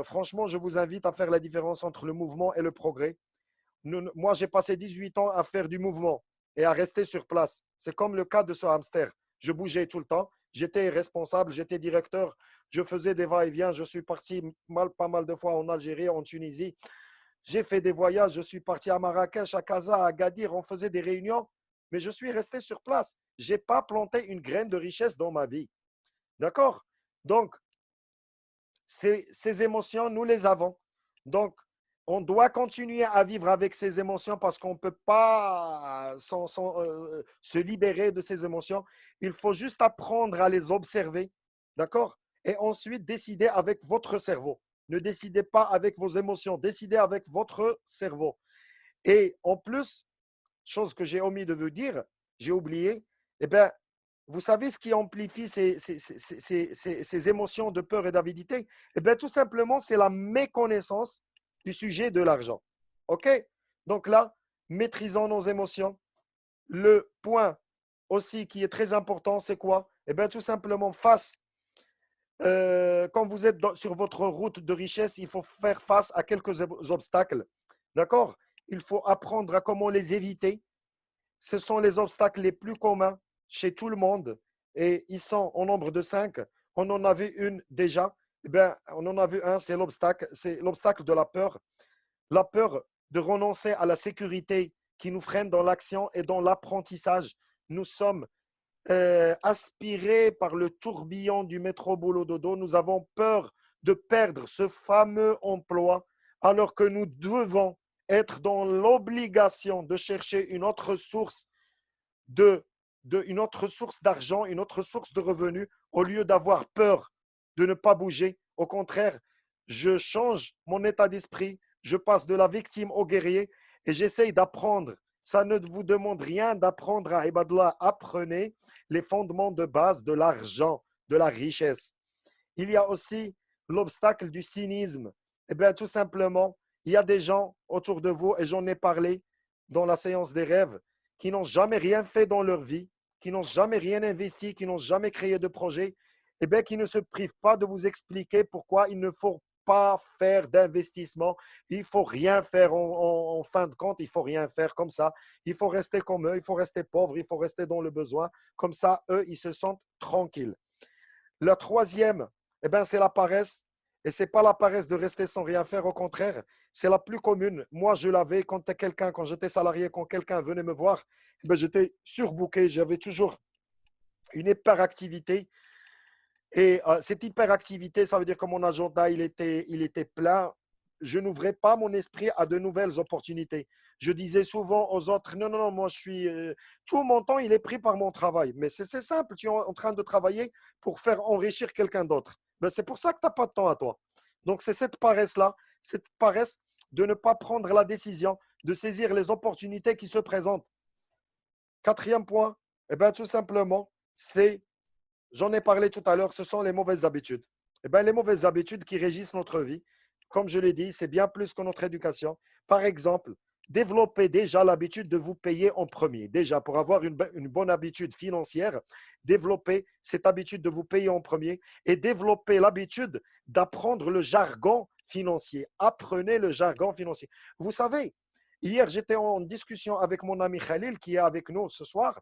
franchement, je vous invite à faire la différence entre le mouvement et le progrès. Moi, j'ai passé 18 ans à faire du mouvement et à rester sur place. C'est comme le cas de ce hamster. Je bougeais tout le temps, j'étais responsable, j'étais directeur, je faisais des va-et-vient, je suis parti pas mal de fois en Algérie, en Tunisie. J'ai fait des voyages, je suis parti à Marrakech, à Casa, à Agadir, on faisait des réunions, mais je suis resté sur place. Je n'ai pas planté une graine de richesse dans ma vie. D'accord? Donc, ces émotions, nous les avons. Donc, on doit continuer à vivre avec ces émotions parce qu'on ne peut pas se libérer de ces émotions. Il faut juste apprendre à les observer, d'accord? Et ensuite décider avec votre cerveau. Ne décidez pas avec vos émotions, décidez avec votre cerveau. Et en plus, chose que j'ai omis de vous dire, j'ai oublié, eh bien, vous savez ce qui amplifie ces émotions de peur et d'avidité? Eh bien, tout simplement, c'est la méconnaissance du sujet de l'argent. OK? Donc là, maîtrisons nos émotions. Le point aussi qui est très important, c'est quoi? Eh bien, tout simplement, quand vous êtes sur votre route de richesse, il faut faire face à quelques obstacles. D'accord? Il faut apprendre à comment les éviter. Ce sont les obstacles les plus communs chez tout le monde et ils sont au nombre de 5. On en a vu une déjà. Eh bien, on en a vu un, c'est l'obstacle de la peur. La peur de renoncer à la sécurité qui nous freine dans l'action et dans l'apprentissage. Nous sommes aspirés par le tourbillon du métro boulot dodo. Nous avons peur de perdre ce fameux emploi alors que nous devons être dans l'obligation de chercher une autre source de, une autre source d'argent, une autre source de revenus, au lieu d'avoir peur de ne pas bouger. Au contraire, je change mon état d'esprit, je passe de la victime au guerrier et j'essaye d'apprendre. Ça ne vous demande rien d'apprendre à Ibadallah. Apprenez les fondements de base de l'argent, de la richesse. Il y a aussi l'obstacle du cynisme. Eh bien, tout simplement, il y a des gens autour de vous, et j'en ai parlé dans la séance des rêves, qui n'ont jamais rien fait dans leur vie, qui n'ont jamais rien investi, qui n'ont jamais créé de projet, eh bien, qui ne se privent pas de vous expliquer pourquoi il ne faut pas faire d'investissement. Il ne faut rien faire en fin de compte, il ne faut rien faire comme ça. Il faut rester comme eux, il faut rester pauvre, il faut rester dans le besoin. Comme ça, eux, ils se sentent tranquilles. La troisième, eh ben, c'est la paresse. Et ce n'est pas la paresse de rester sans rien faire, au contraire, c'est la plus commune. Moi, je l'avais quand j'étais salarié, quand quelqu'un venait me voir, eh ben, j'étais surbooké, j'avais toujours une hyperactivité. Et cette hyperactivité, ça veut dire que mon agenda, il était plein. Je n'ouvrais pas mon esprit à de nouvelles opportunités. Je disais souvent aux autres, non, non, non, moi, tout mon temps, il est pris par mon travail. Mais c'est simple, tu es en train de travailler pour faire enrichir quelqu'un d'autre. Ben, c'est pour ça que tu n'as pas de temps à toi. Donc, c'est cette paresse de ne pas prendre la décision, de saisir les opportunités qui se présentent. Quatrième point, eh ben, tout simplement, j'en ai parlé tout à l'heure, ce sont les mauvaises habitudes. Eh bien, les mauvaises habitudes qui régissent notre vie, comme je l'ai dit, c'est bien plus que notre éducation. Par exemple, développez déjà l'habitude de vous payer en premier. Déjà, pour avoir une bonne habitude financière, développez cette habitude de vous payer en premier et développez l'habitude d'apprendre le jargon financier. Apprenez le jargon financier. Vous savez, hier, j'étais en discussion avec mon ami Khalil qui est avec nous ce soir.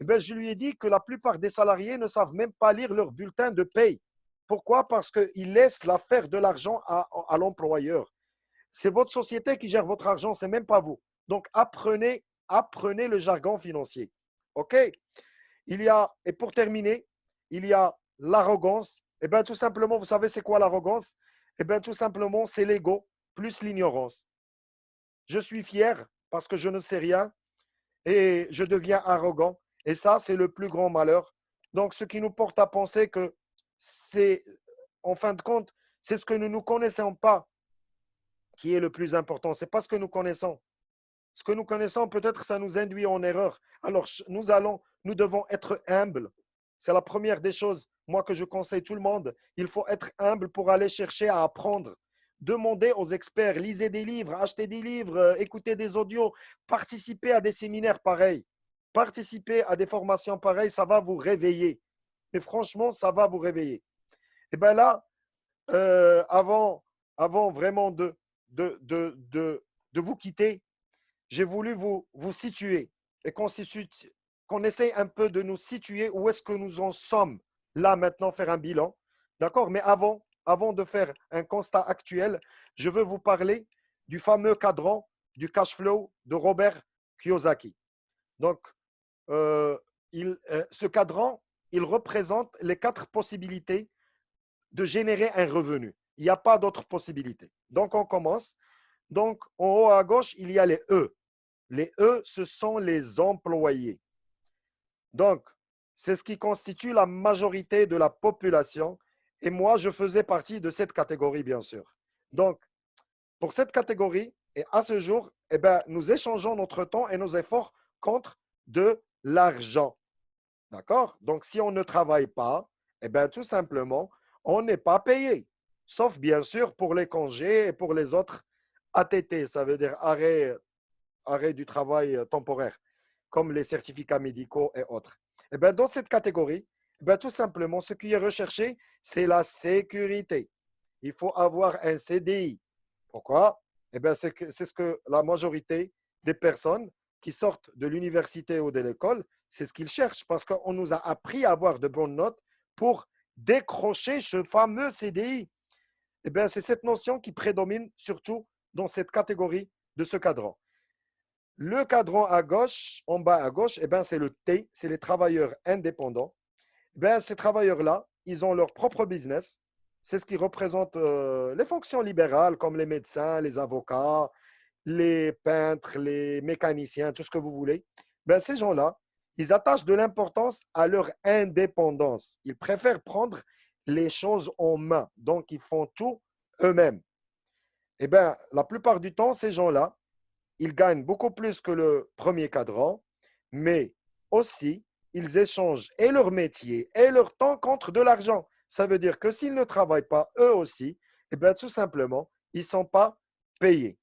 Eh bien, je lui ai dit que la plupart des salariés ne savent même pas lire leur bulletin de paye. Pourquoi? Parce qu'ils laissent l'affaire de l'argent à l'employeur. C'est votre société qui gère votre argent, c'est même pas vous. Donc, apprenez le jargon financier. OK? Et pour terminer, il y a l'arrogance. Eh bien, tout simplement, vous savez, c'est quoi l'arrogance? Eh bien, tout simplement, c'est l'ego plus l'ignorance. Je suis fier parce que je ne sais rien et je deviens arrogant. Et ça, c'est le plus grand malheur. Donc, ce qui nous porte à penser que c'est, en fin de compte, c'est ce que nous ne connaissons pas qui est le plus important. Ce n'est pas ce que nous connaissons. Ce que nous connaissons, peut-être, ça nous induit en erreur. Alors, nous devons être humbles. C'est la première des choses, moi, que je conseille tout le monde. Il faut être humble pour aller chercher à apprendre. Demandez aux experts, lisez des livres, achetez des livres, écoutez des audios, participez à des séminaires pareils. Participez à des formations pareilles, ça va vous réveiller. Mais franchement, ça va vous réveiller. Et bien là, avant vraiment de vous quitter, j'ai voulu vous situer et qu'on essaye un peu de nous situer où est-ce que nous en sommes là maintenant faire un bilan. D'accord? Mais avant de faire un constat actuel, je veux vous parler du fameux cadran du cash flow de Robert Kiyosaki. Donc, euh, ce cadran, il représente les 4 possibilités de générer un revenu. Il n'y a pas d'autres possibilités. Donc, on commence. Donc, en haut à gauche, il y a les E. Les E, ce sont les employés. Donc, c'est ce qui constitue la majorité de la population. Et moi, je faisais partie de cette catégorie, bien sûr. Donc, pour cette catégorie, et à ce jour, eh ben, nous échangeons notre temps et nos efforts contre de l'argent. D'accord? Donc, si on ne travaille pas, eh ben, tout simplement, on n'est pas payé. Sauf, bien sûr, pour les congés et pour les autres ATT, ça veut dire arrêt du travail temporaire, comme les certificats médicaux et autres. Eh ben, dans cette catégorie, eh ben, tout simplement, ce qui est recherché, c'est la sécurité. Il faut avoir un CDI. Pourquoi? Eh bien, c'est ce que la majorité des personnes qui sortent de l'université ou de l'école, c'est ce qu'ils cherchent parce qu'on nous a appris à avoir de bonnes notes pour décrocher ce fameux CDI. Eh bien, c'est cette notion qui prédomine surtout dans cette catégorie de ce cadran. Le cadran à gauche, en bas à gauche, eh bien, c'est le T, c'est les travailleurs indépendants. Eh bien, ces travailleurs-là, ils ont leur propre business. C'est ce qui représente les fonctions libérales comme les médecins, les avocats, les peintres, les mécaniciens, tout ce que vous voulez. Ben, ces gens-là, ils attachent de l'importance à leur indépendance. Ils préfèrent prendre les choses en main. Donc, ils font tout eux-mêmes. Eh bien, la plupart du temps, ces gens-là, ils gagnent beaucoup plus que le premier cadran, mais aussi, ils échangent et leur métier et leur temps contre de l'argent. Ça veut dire que s'ils ne travaillent pas eux aussi, eh bien, tout simplement, ils ne sont pas payés.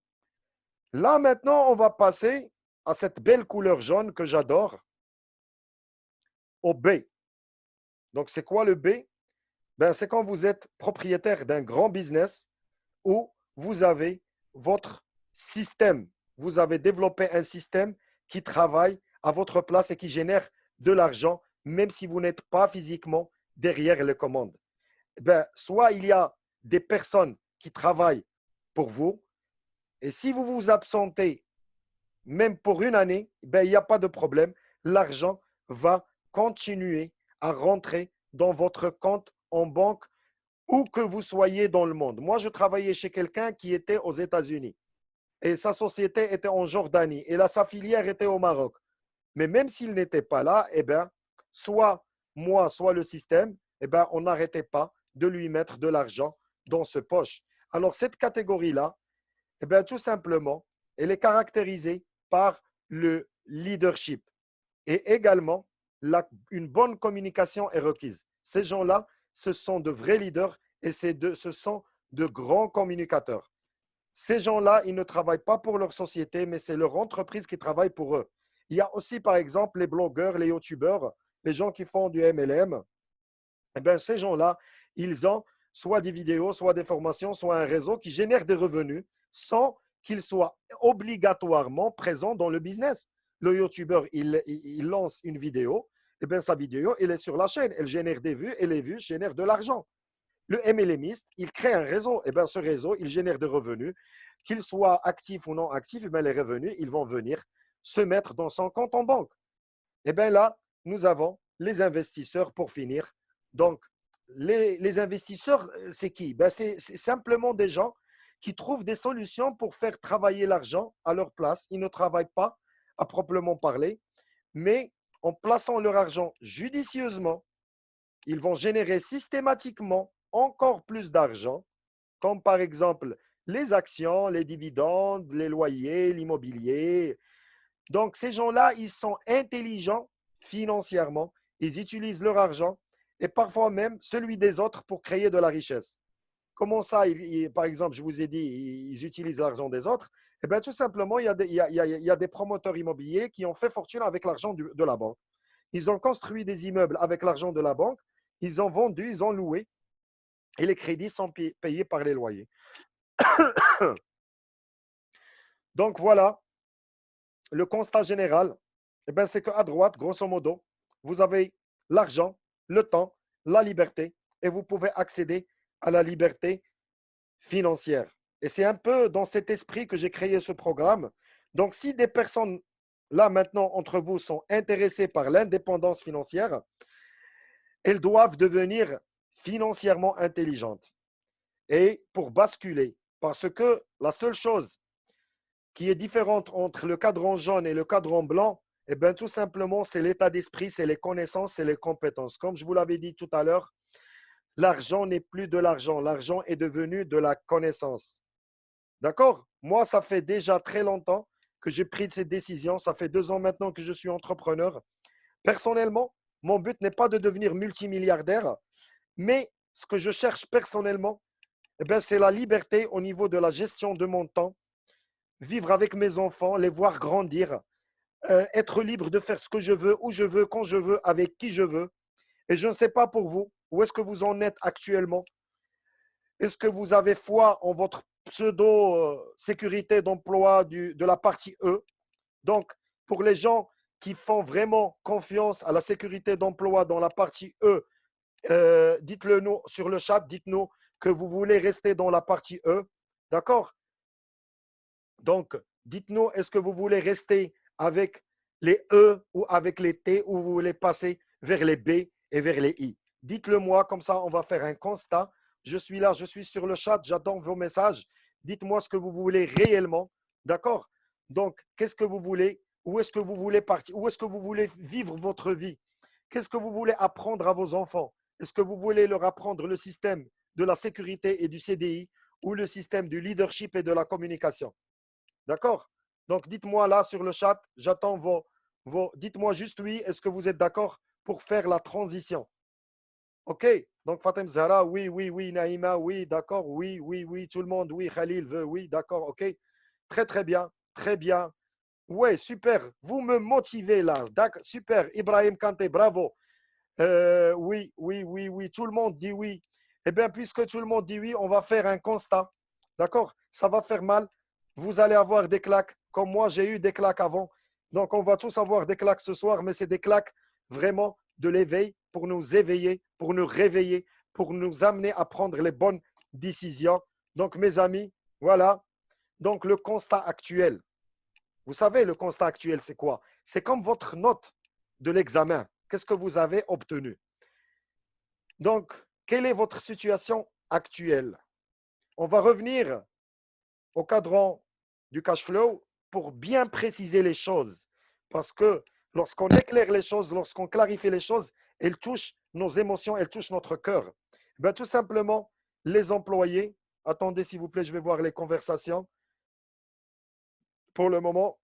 Là, maintenant, on va passer à cette belle couleur jaune que j'adore, au B. Donc, c'est quoi le B? Ben, c'est quand vous êtes propriétaire d'un grand business où vous avez votre système. Vous avez développé un système qui travaille à votre place et qui génère de l'argent, même si vous n'êtes pas physiquement derrière les commandes. Ben, soit il y a des personnes qui travaillent pour vous, et si vous vous absentez même pour une année, ben, il n'y a pas de problème. L'argent va continuer à rentrer dans votre compte en banque où que vous soyez dans le monde. Moi, je travaillais chez quelqu'un qui était aux États-Unis et sa société était en Jordanie et là, sa filière était au Maroc. Mais même s'il n'était pas là, eh ben, soit moi, soit le système, eh ben, on n'arrêtait pas de lui mettre de l'argent dans ce poche. Alors, cette catégorie-là, eh bien, tout simplement, elle est caractérisée par le leadership. Et également, une bonne communication est requise. Ces gens-là, ce sont de vrais leaders et ce sont de grands communicateurs. Ces gens-là, ils ne travaillent pas pour leur société, mais c'est leur entreprise qui travaille pour eux. Il y a aussi, par exemple, les blogueurs, les youtubeurs, les gens qui font du MLM. Eh bien, ces gens-là, ils ont soit des vidéos, soit des formations, soit un réseau qui génère des revenus sans qu'ils soient obligatoirement présents dans le business. Le YouTuber, il lance une vidéo, et bien sa vidéo, elle est sur la chaîne, elle génère des vues et les vues génèrent de l'argent. Le MLMiste, il crée un réseau, et bien ce réseau, il génère des revenus, qu'il soit actif ou non actif, et bien les revenus, ils vont venir se mettre dans son compte en banque. Et bien là, nous avons les investisseurs pour finir. Donc, les investisseurs, c'est qui? Ben, c'est simplement des gens qui trouvent des solutions pour faire travailler l'argent à leur place. Ils ne travaillent pas à proprement parler, mais en plaçant leur argent judicieusement, ils vont générer systématiquement encore plus d'argent, comme par exemple les actions, les dividendes, les loyers, l'immobilier. Donc, ces gens-là, ils sont intelligents financièrement, ils utilisent leur argent et parfois même celui des autres pour créer de la richesse. Comment ça, par exemple, je vous ai dit, ils utilisent l'argent des autres? Eh bien, tout simplement, il y a des promoteurs immobiliers qui ont fait fortune avec l'argent de la banque. Ils ont construit des immeubles avec l'argent de la banque, ils ont vendu, ils ont loué et les crédits sont payés par les loyers. Donc, voilà, le constat général, eh ben, c'est qu'à droite, grosso modo, vous avez l'argent, le temps la liberté et vous pouvez accéder à la liberté financière. Et c'est un peu dans cet esprit que j'ai créé ce programme. Donc, si des personnes, là maintenant, entre vous, sont intéressées par l'indépendance financière, elles doivent devenir financièrement intelligentes. Et pour basculer, parce que la seule chose qui est différente entre le cadran jaune et le cadran blanc, eh bien, tout simplement, c'est l'état d'esprit, c'est les connaissances, c'est les compétences. Comme je vous l'avais dit tout à l'heure, l'argent n'est plus de l'argent. L'argent est devenu de la connaissance. D'accord? Moi, ça fait déjà très longtemps que j'ai pris cette décision. Ça fait 2 ans maintenant que je suis entrepreneur. Personnellement, mon but n'est pas de devenir multimilliardaire, mais ce que je cherche personnellement, eh bien, c'est la liberté au niveau de la gestion de mon temps, vivre avec mes enfants, les voir grandir, être libre de faire ce que je veux, où je veux, quand je veux, avec qui je veux. Et je ne sais pas pour vous, où est-ce que vous en êtes actuellement? Est-ce que vous avez foi en votre pseudo-sécurité d'emploi de la partie E? Donc, pour les gens qui font vraiment confiance à la sécurité d'emploi dans la partie E, dites-le nous sur le chat, dites-nous que vous voulez rester dans la partie E. D'accord? Donc, dites-nous, est-ce que vous voulez rester avec les E ou avec les T ou vous voulez passer vers les B et vers les I? Dites-le moi, comme ça, on va faire un constat. Je suis là, je suis sur le chat, j'attends vos messages. Dites-moi ce que vous voulez réellement. D'accord? Donc, qu'est-ce que vous voulez? Où est-ce que vous voulez partir? Où est-ce que vous voulez vivre votre vie? Qu'est-ce que vous voulez apprendre à vos enfants? Est-ce que vous voulez leur apprendre le système de la sécurité et du CDI ou le système du leadership et de la communication? D'accord? Donc, dites-moi là sur le chat, j'attends dites-moi juste oui, est-ce que vous êtes d'accord pour faire la transition? OK? Donc, Fatem Zahra, oui, oui, oui, Naïma, oui, d'accord, oui, oui, oui, tout le monde, oui, Khalil veut, oui, d'accord, OK? Très, très bien, très bien. Ouais, super, vous me motivez là, d'accord, super. Ibrahim Kanté, bravo. Oui, oui, oui, oui, tout le monde dit oui. Eh bien, puisque tout le monde dit oui, on va faire un constat. D'accord? Ça va faire mal. Vous allez avoir des claques, comme moi, j'ai eu des claques avant. Donc, on va tous avoir des claques ce soir, mais c'est des claques vraiment de l'éveil pour nous éveiller, pour nous réveiller, pour nous amener à prendre les bonnes décisions. Donc, mes amis, voilà. Donc, le constat actuel. Vous savez, le constat actuel, c'est quoi? C'est comme votre note de l'examen. Qu'est-ce que vous avez obtenu? Donc, quelle est votre situation actuelle? On va revenir au cadran du cash flow pour bien préciser les choses. Parce que lorsqu'on éclaire les choses, lorsqu'on clarifie les choses, elles touchent nos émotions, elles touchent notre cœur. Ben, tout simplement, les employés, attendez s'il vous plaît, je vais voir les conversations. Pour le moment,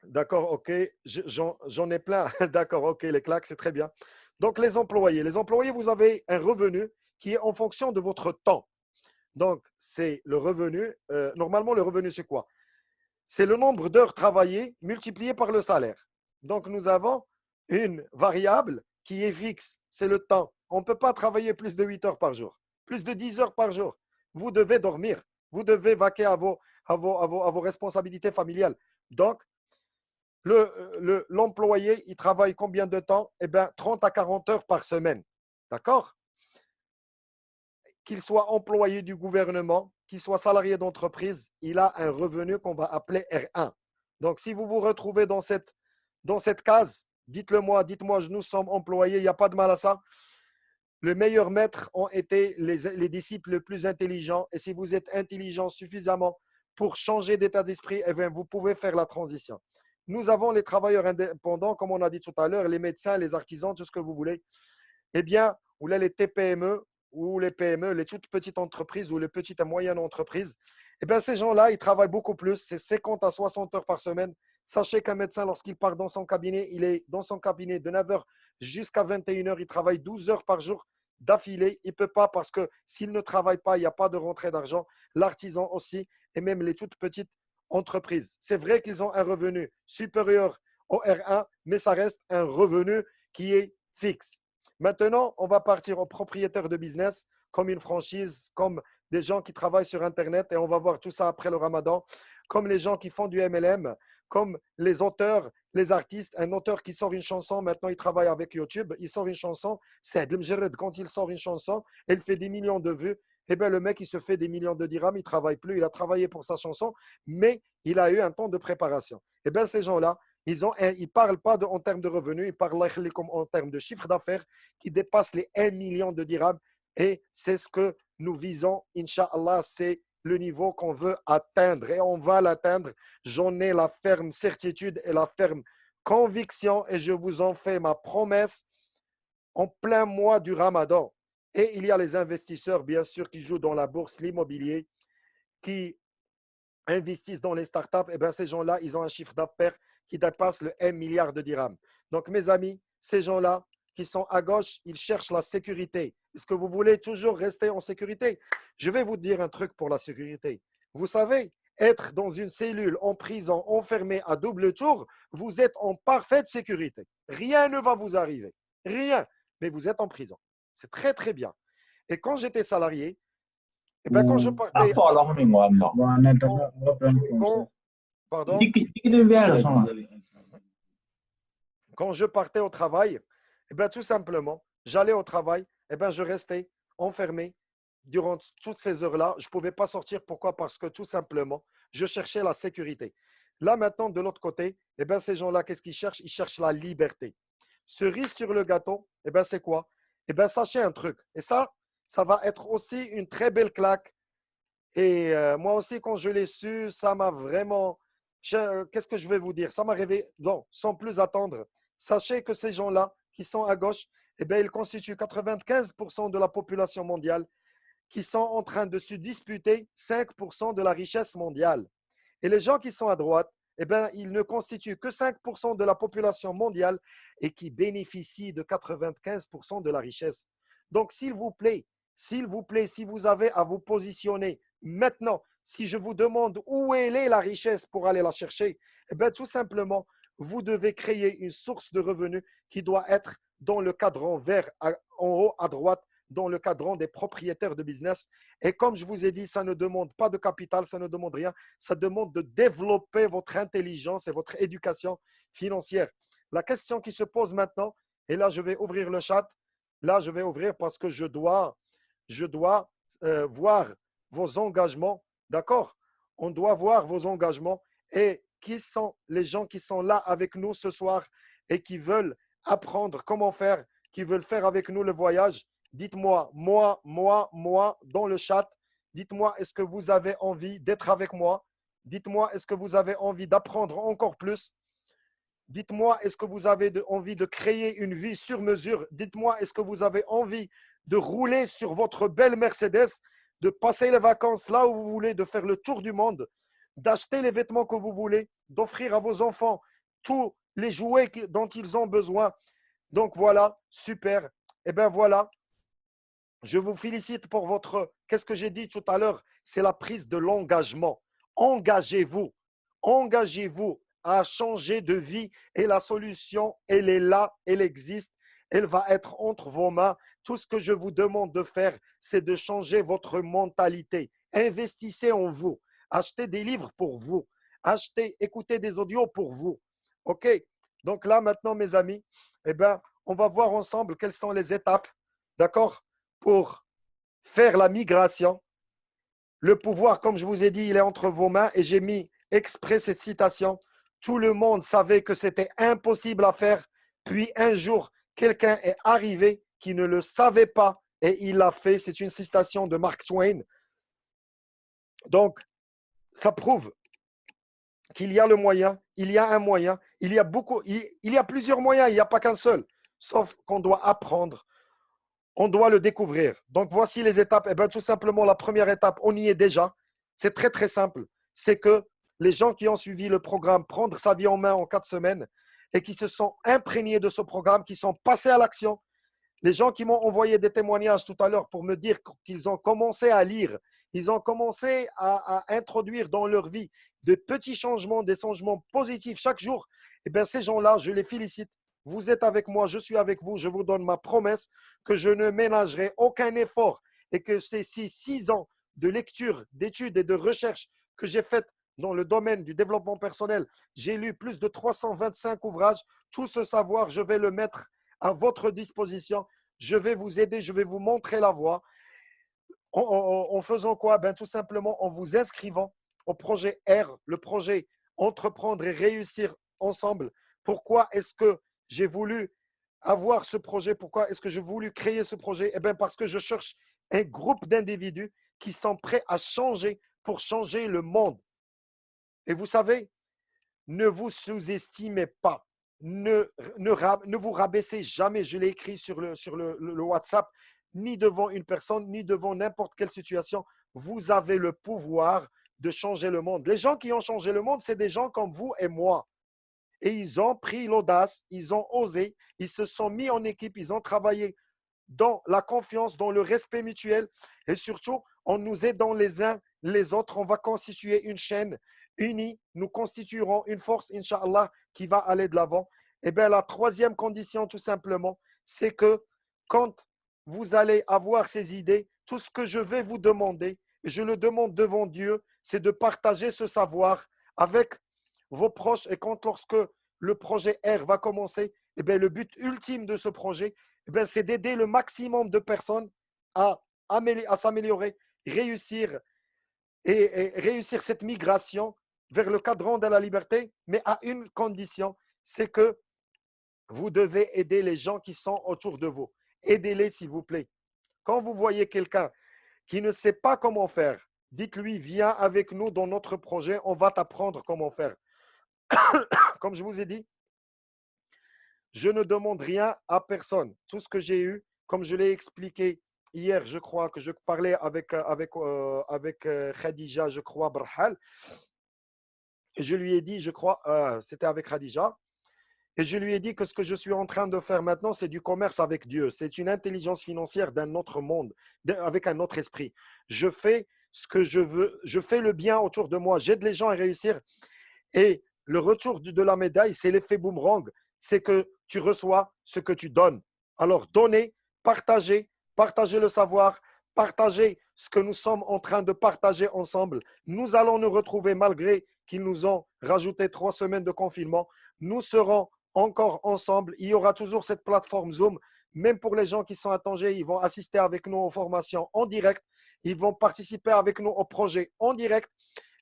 d'accord, ok, j'en ai plein. D'accord, ok, les claques, c'est très bien. Donc, les employés, vous avez un revenu qui est en fonction de votre temps. Donc, c'est le revenu. Normalement, le revenu, c'est quoi? C'est le nombre d'heures travaillées multiplié par le salaire. Donc, nous avons une variable qui est fixe, c'est le temps. On ne peut pas travailler plus de 8 heures par jour, plus de 10 heures par jour. Vous devez dormir, vous devez vaquer à vos responsabilités familiales. Donc, l'employé, il travaille combien de temps? Eh bien, 30 à 40 heures par semaine. D'accord? Qu'il soit employé du gouvernement, qu'il soit salarié d'entreprise, il a un revenu qu'on va appeler R1. Donc, si vous vous retrouvez dans cette case, dites-le moi, dites-moi, nous sommes employés, il n'y a pas de mal à ça. Les meilleurs maîtres ont été les disciples les plus intelligents. Et si vous êtes intelligent suffisamment pour changer d'état d'esprit, eh bien, vous pouvez faire la transition. Nous avons les travailleurs indépendants, comme on a dit tout à l'heure, les médecins, les artisans, tout ce que vous voulez. Eh bien, ou là, les TPME ou les PME, les toutes petites entreprises ou les petites et moyennes entreprises, eh bien, ces gens-là, ils travaillent beaucoup plus. C'est 50 à 60 heures par semaine. Sachez qu'un médecin, lorsqu'il part dans son cabinet, il est dans son cabinet de 9 heures jusqu'à 21 heures. Il travaille 12 heures par jour d'affilée. Il ne peut pas parce que s'il ne travaille pas, il n'y a pas de rentrée d'argent. L'artisan aussi, et même les toutes petites entreprises. C'est vrai qu'ils ont un revenu supérieur au R1, mais ça reste un revenu qui est fixe. Maintenant, on va partir aux propriétaires de business, comme une franchise, comme des gens qui travaillent sur Internet, et on va voir tout ça après le Ramadan, comme les gens qui font du MLM, comme les auteurs, les artistes. Un auteur qui sort une chanson, maintenant il travaille avec YouTube, il sort une chanson, c'est quand il sort une chanson, elle fait des millions de vues, eh bien le mec il se fait des millions de dirhams, il ne travaille plus, il a travaillé pour sa chanson, mais il a eu un temps de préparation. Eh bien ces gens-là, ils ne parlent pas en termes de revenus, ils parlent en termes de chiffre d'affaires qui dépasse les 1 million de dirhams. Et c'est ce que nous visons, Inch'Allah, c'est le niveau qu'on veut atteindre et on va l'atteindre. J'en ai la ferme certitude et la ferme conviction et je vous en fais ma promesse en plein mois du Ramadan. Et il y a les investisseurs, bien sûr, qui jouent dans la bourse, l'immobilier, qui investissent dans les startups. Et bien, ces gens-là, ils ont un chiffre d'affaires qui dépasse le 1 milliard de dirhams. Donc, mes amis, ces gens-là qui sont à gauche, ils cherchent la sécurité. Est-ce que vous voulez toujours rester en sécurité? Je vais vous dire un truc pour la sécurité. Vous savez, être dans une cellule en prison, enfermé à double tour, vous êtes en parfaite sécurité. Rien ne va vous arriver. Rien. Mais vous êtes en prison. C'est très, très bien. Et quand j'étais salarié, eh ben, quand je partais. Quand, pardon? Quand je partais au travail, eh bien, tout simplement, j'allais au travail, eh bien, je restais enfermé durant toutes ces heures-là. Je ne pouvais pas sortir. Pourquoi? Parce que tout simplement, je cherchais la sécurité. Là, maintenant, de l'autre côté, eh bien, ces gens-là, qu'est-ce qu'ils cherchent? Ils cherchent la liberté. Cerise sur le gâteau, eh bien, c'est quoi? Eh bien, sachez un truc. Et ça va être aussi une très belle claque. Et moi aussi, quand je l'ai su, ça m'a vraiment. Qu'est-ce que je vais vous dire? Ça m'a réveillé. Non, sans plus attendre. Sachez que ces gens-là qui sont à gauche, eh bien, ils constituent 95% de la population mondiale qui sont en train de se disputer 5% de la richesse mondiale. Et les gens qui sont à droite, eh bien, ils ne constituent que 5% de la population mondiale et qui bénéficient de 95% de la richesse. Donc, s'il vous plaît, si vous avez à vous positionner maintenant, si je vous demande où est la richesse pour aller la chercher, eh bien, tout simplement, vous devez créer une source de revenus qui doit être dans le cadran vert en haut à droite, dans le cadran des propriétaires de business. Et comme je vous ai dit, ça ne demande pas de capital, ça ne demande rien, ça demande de développer votre intelligence et votre éducation financière. La question qui se pose maintenant, et là je vais ouvrir le chat, là je vais ouvrir parce que je dois voir vos engagements, d'accord? On doit voir vos engagements et qui sont les gens qui sont là avec nous ce soir et qui veulent apprendre comment faire, qui veulent faire avec nous le voyage. Dites-moi, moi, dans le chat, dites-moi, est-ce que vous avez envie d'être avec moi? Dites-moi, est-ce que vous avez envie d'apprendre encore plus? Dites-moi, est-ce que vous avez envie de créer une vie sur mesure? Dites-moi, est-ce que vous avez envie de rouler sur votre belle Mercedes, de passer les vacances là où vous voulez, de faire le tour du monde, d'acheter les vêtements que vous voulez, d'offrir à vos enfants tous les jouets dont ils ont besoin? Donc voilà, super. Et bien voilà, je vous félicite pour votre. Qu'est-ce que j'ai dit tout à l'heure? C'est la prise de l'engagement. Engagez-vous. Engagez-vous à changer de vie et la solution, elle est là, elle existe, elle va être entre vos mains. Tout ce que je vous demande de faire, c'est de changer votre mentalité. Investissez en vous. Achetez des livres pour vous. Écoutez des audios pour vous. OK? Donc là, maintenant, mes amis, eh ben, on va voir ensemble quelles sont les étapes, d'accord, pour faire la migration. Le pouvoir, comme je vous ai dit, il est entre vos mains et j'ai mis exprès cette citation. Tout le monde savait que c'était impossible à faire. Puis un jour, quelqu'un est arrivé qui ne le savait pas et il l'a fait. C'est une citation de Mark Twain. Donc, ça prouve qu'il y a le moyen, il y a un moyen, il y a plusieurs moyens, il n'y a pas qu'un seul. Sauf qu'on doit apprendre, on doit le découvrir. Donc, voici les étapes. Eh bien, tout simplement, la première étape, on y est déjà. C'est très, très simple. C'est que les gens qui ont suivi le programme Prendre sa vie en main en 4 semaines et qui se sont imprégnés de ce programme, qui sont passés à l'action, les gens qui m'ont envoyé des témoignages tout à l'heure pour me dire qu'ils ont commencé à lire, ils ont commencé à introduire dans leur vie de petits changements, des changements positifs chaque jour, eh bien, ces gens-là, je les félicite. Vous êtes avec moi, je suis avec vous. Je vous donne ma promesse que je ne ménagerai aucun effort et que ces 6 ans de lecture, d'études et de recherche que j'ai faites dans le domaine du développement personnel. J'ai lu plus de 325 ouvrages. Tout ce savoir, je vais le mettre à votre disposition. Je vais vous aider, je vais vous montrer la voie. En faisant quoi? Ben, tout simplement en vous inscrivant au projet R, le projet Entreprendre et réussir ensemble. Pourquoi est-ce que j'ai voulu avoir ce projet? Pourquoi est-ce que j'ai voulu créer ce projet? Eh bien, parce que je cherche un groupe d'individus qui sont prêts à changer pour changer le monde. Et vous savez, ne vous sous-estimez pas. Ne vous rabaissez jamais. Je l'ai écrit sur le WhatsApp, ni devant une personne, ni devant n'importe quelle situation. Vous avez le pouvoir de changer le monde. Les gens qui ont changé le monde, c'est des gens comme vous et moi. Et ils ont pris l'audace, ils ont osé, ils se sont mis en équipe, ils ont travaillé dans la confiance, dans le respect mutuel et surtout en nous aidant les uns les autres. On va constituer une chaîne unie. Nous constituerons une force, Inch'Allah, qui va aller de l'avant. Et bien, la troisième condition, tout simplement, c'est que quand vous allez avoir ces idées, tout ce que je vais vous demander, et je le demande devant Dieu, c'est de partager ce savoir avec vos proches. Et quand lorsque le projet R va commencer, et bien, le but ultime de ce projet, c'est d'aider le maximum de personnes à s'améliorer, réussir et réussir cette migration vers le cadran de la liberté, mais à une condition, c'est que vous devez aider les gens qui sont autour de vous. Aidez-les, s'il vous plaît. Quand vous voyez quelqu'un qui ne sait pas comment faire, dites-lui, viens avec nous dans notre projet, on va t'apprendre comment faire. Comme je vous ai dit, je ne demande rien à personne. Tout ce que j'ai eu, comme je l'ai expliqué hier, je crois que je parlais avec Khadija, je crois, Brahal. Et je lui ai dit, je crois, c'était avec Khadija. Et je lui ai dit que ce que je suis en train de faire maintenant, c'est du commerce avec Dieu. C'est une intelligence financière d'un autre monde, avec un autre esprit. Je fais ce que je veux, je fais le bien autour de moi, j'aide les gens à réussir. Et le retour de la médaille, c'est l'effet boomerang. C'est que tu reçois ce que tu donnes. Alors, donnez, partagez, partagez le savoir, partagez ce que nous sommes en train de partager ensemble. Nous allons nous retrouver malgré qu'ils nous ont rajouté 3 semaines de confinement. Nous serons encore ensemble. Il y aura toujours cette plateforme Zoom. Même pour les gens qui sont à Tanger, ils vont assister avec nous aux formations en direct. Ils vont participer avec nous au projet en direct.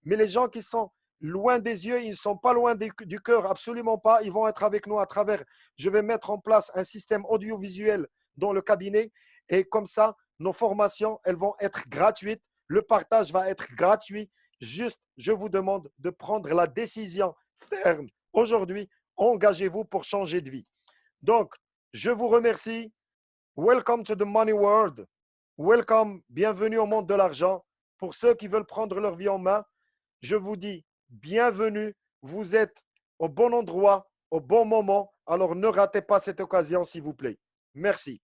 Mais les gens qui sont loin des yeux, ils ne sont pas loin du cœur, absolument pas. Ils vont être avec nous à travers. Je vais mettre en place un système audiovisuel dans le cabinet et comme ça, nos formations, elles vont être gratuites. Le partage va être gratuit. Juste, je vous demande de prendre la décision ferme. Aujourd'hui, engagez-vous pour changer de vie. Donc, je vous remercie. Welcome to the money world. Welcome, bienvenue au monde de l'argent. Pour ceux qui veulent prendre leur vie en main, je vous dis bienvenue. Vous êtes au bon endroit, au bon moment. Alors ne ratez pas cette occasion, s'il vous plaît. Merci.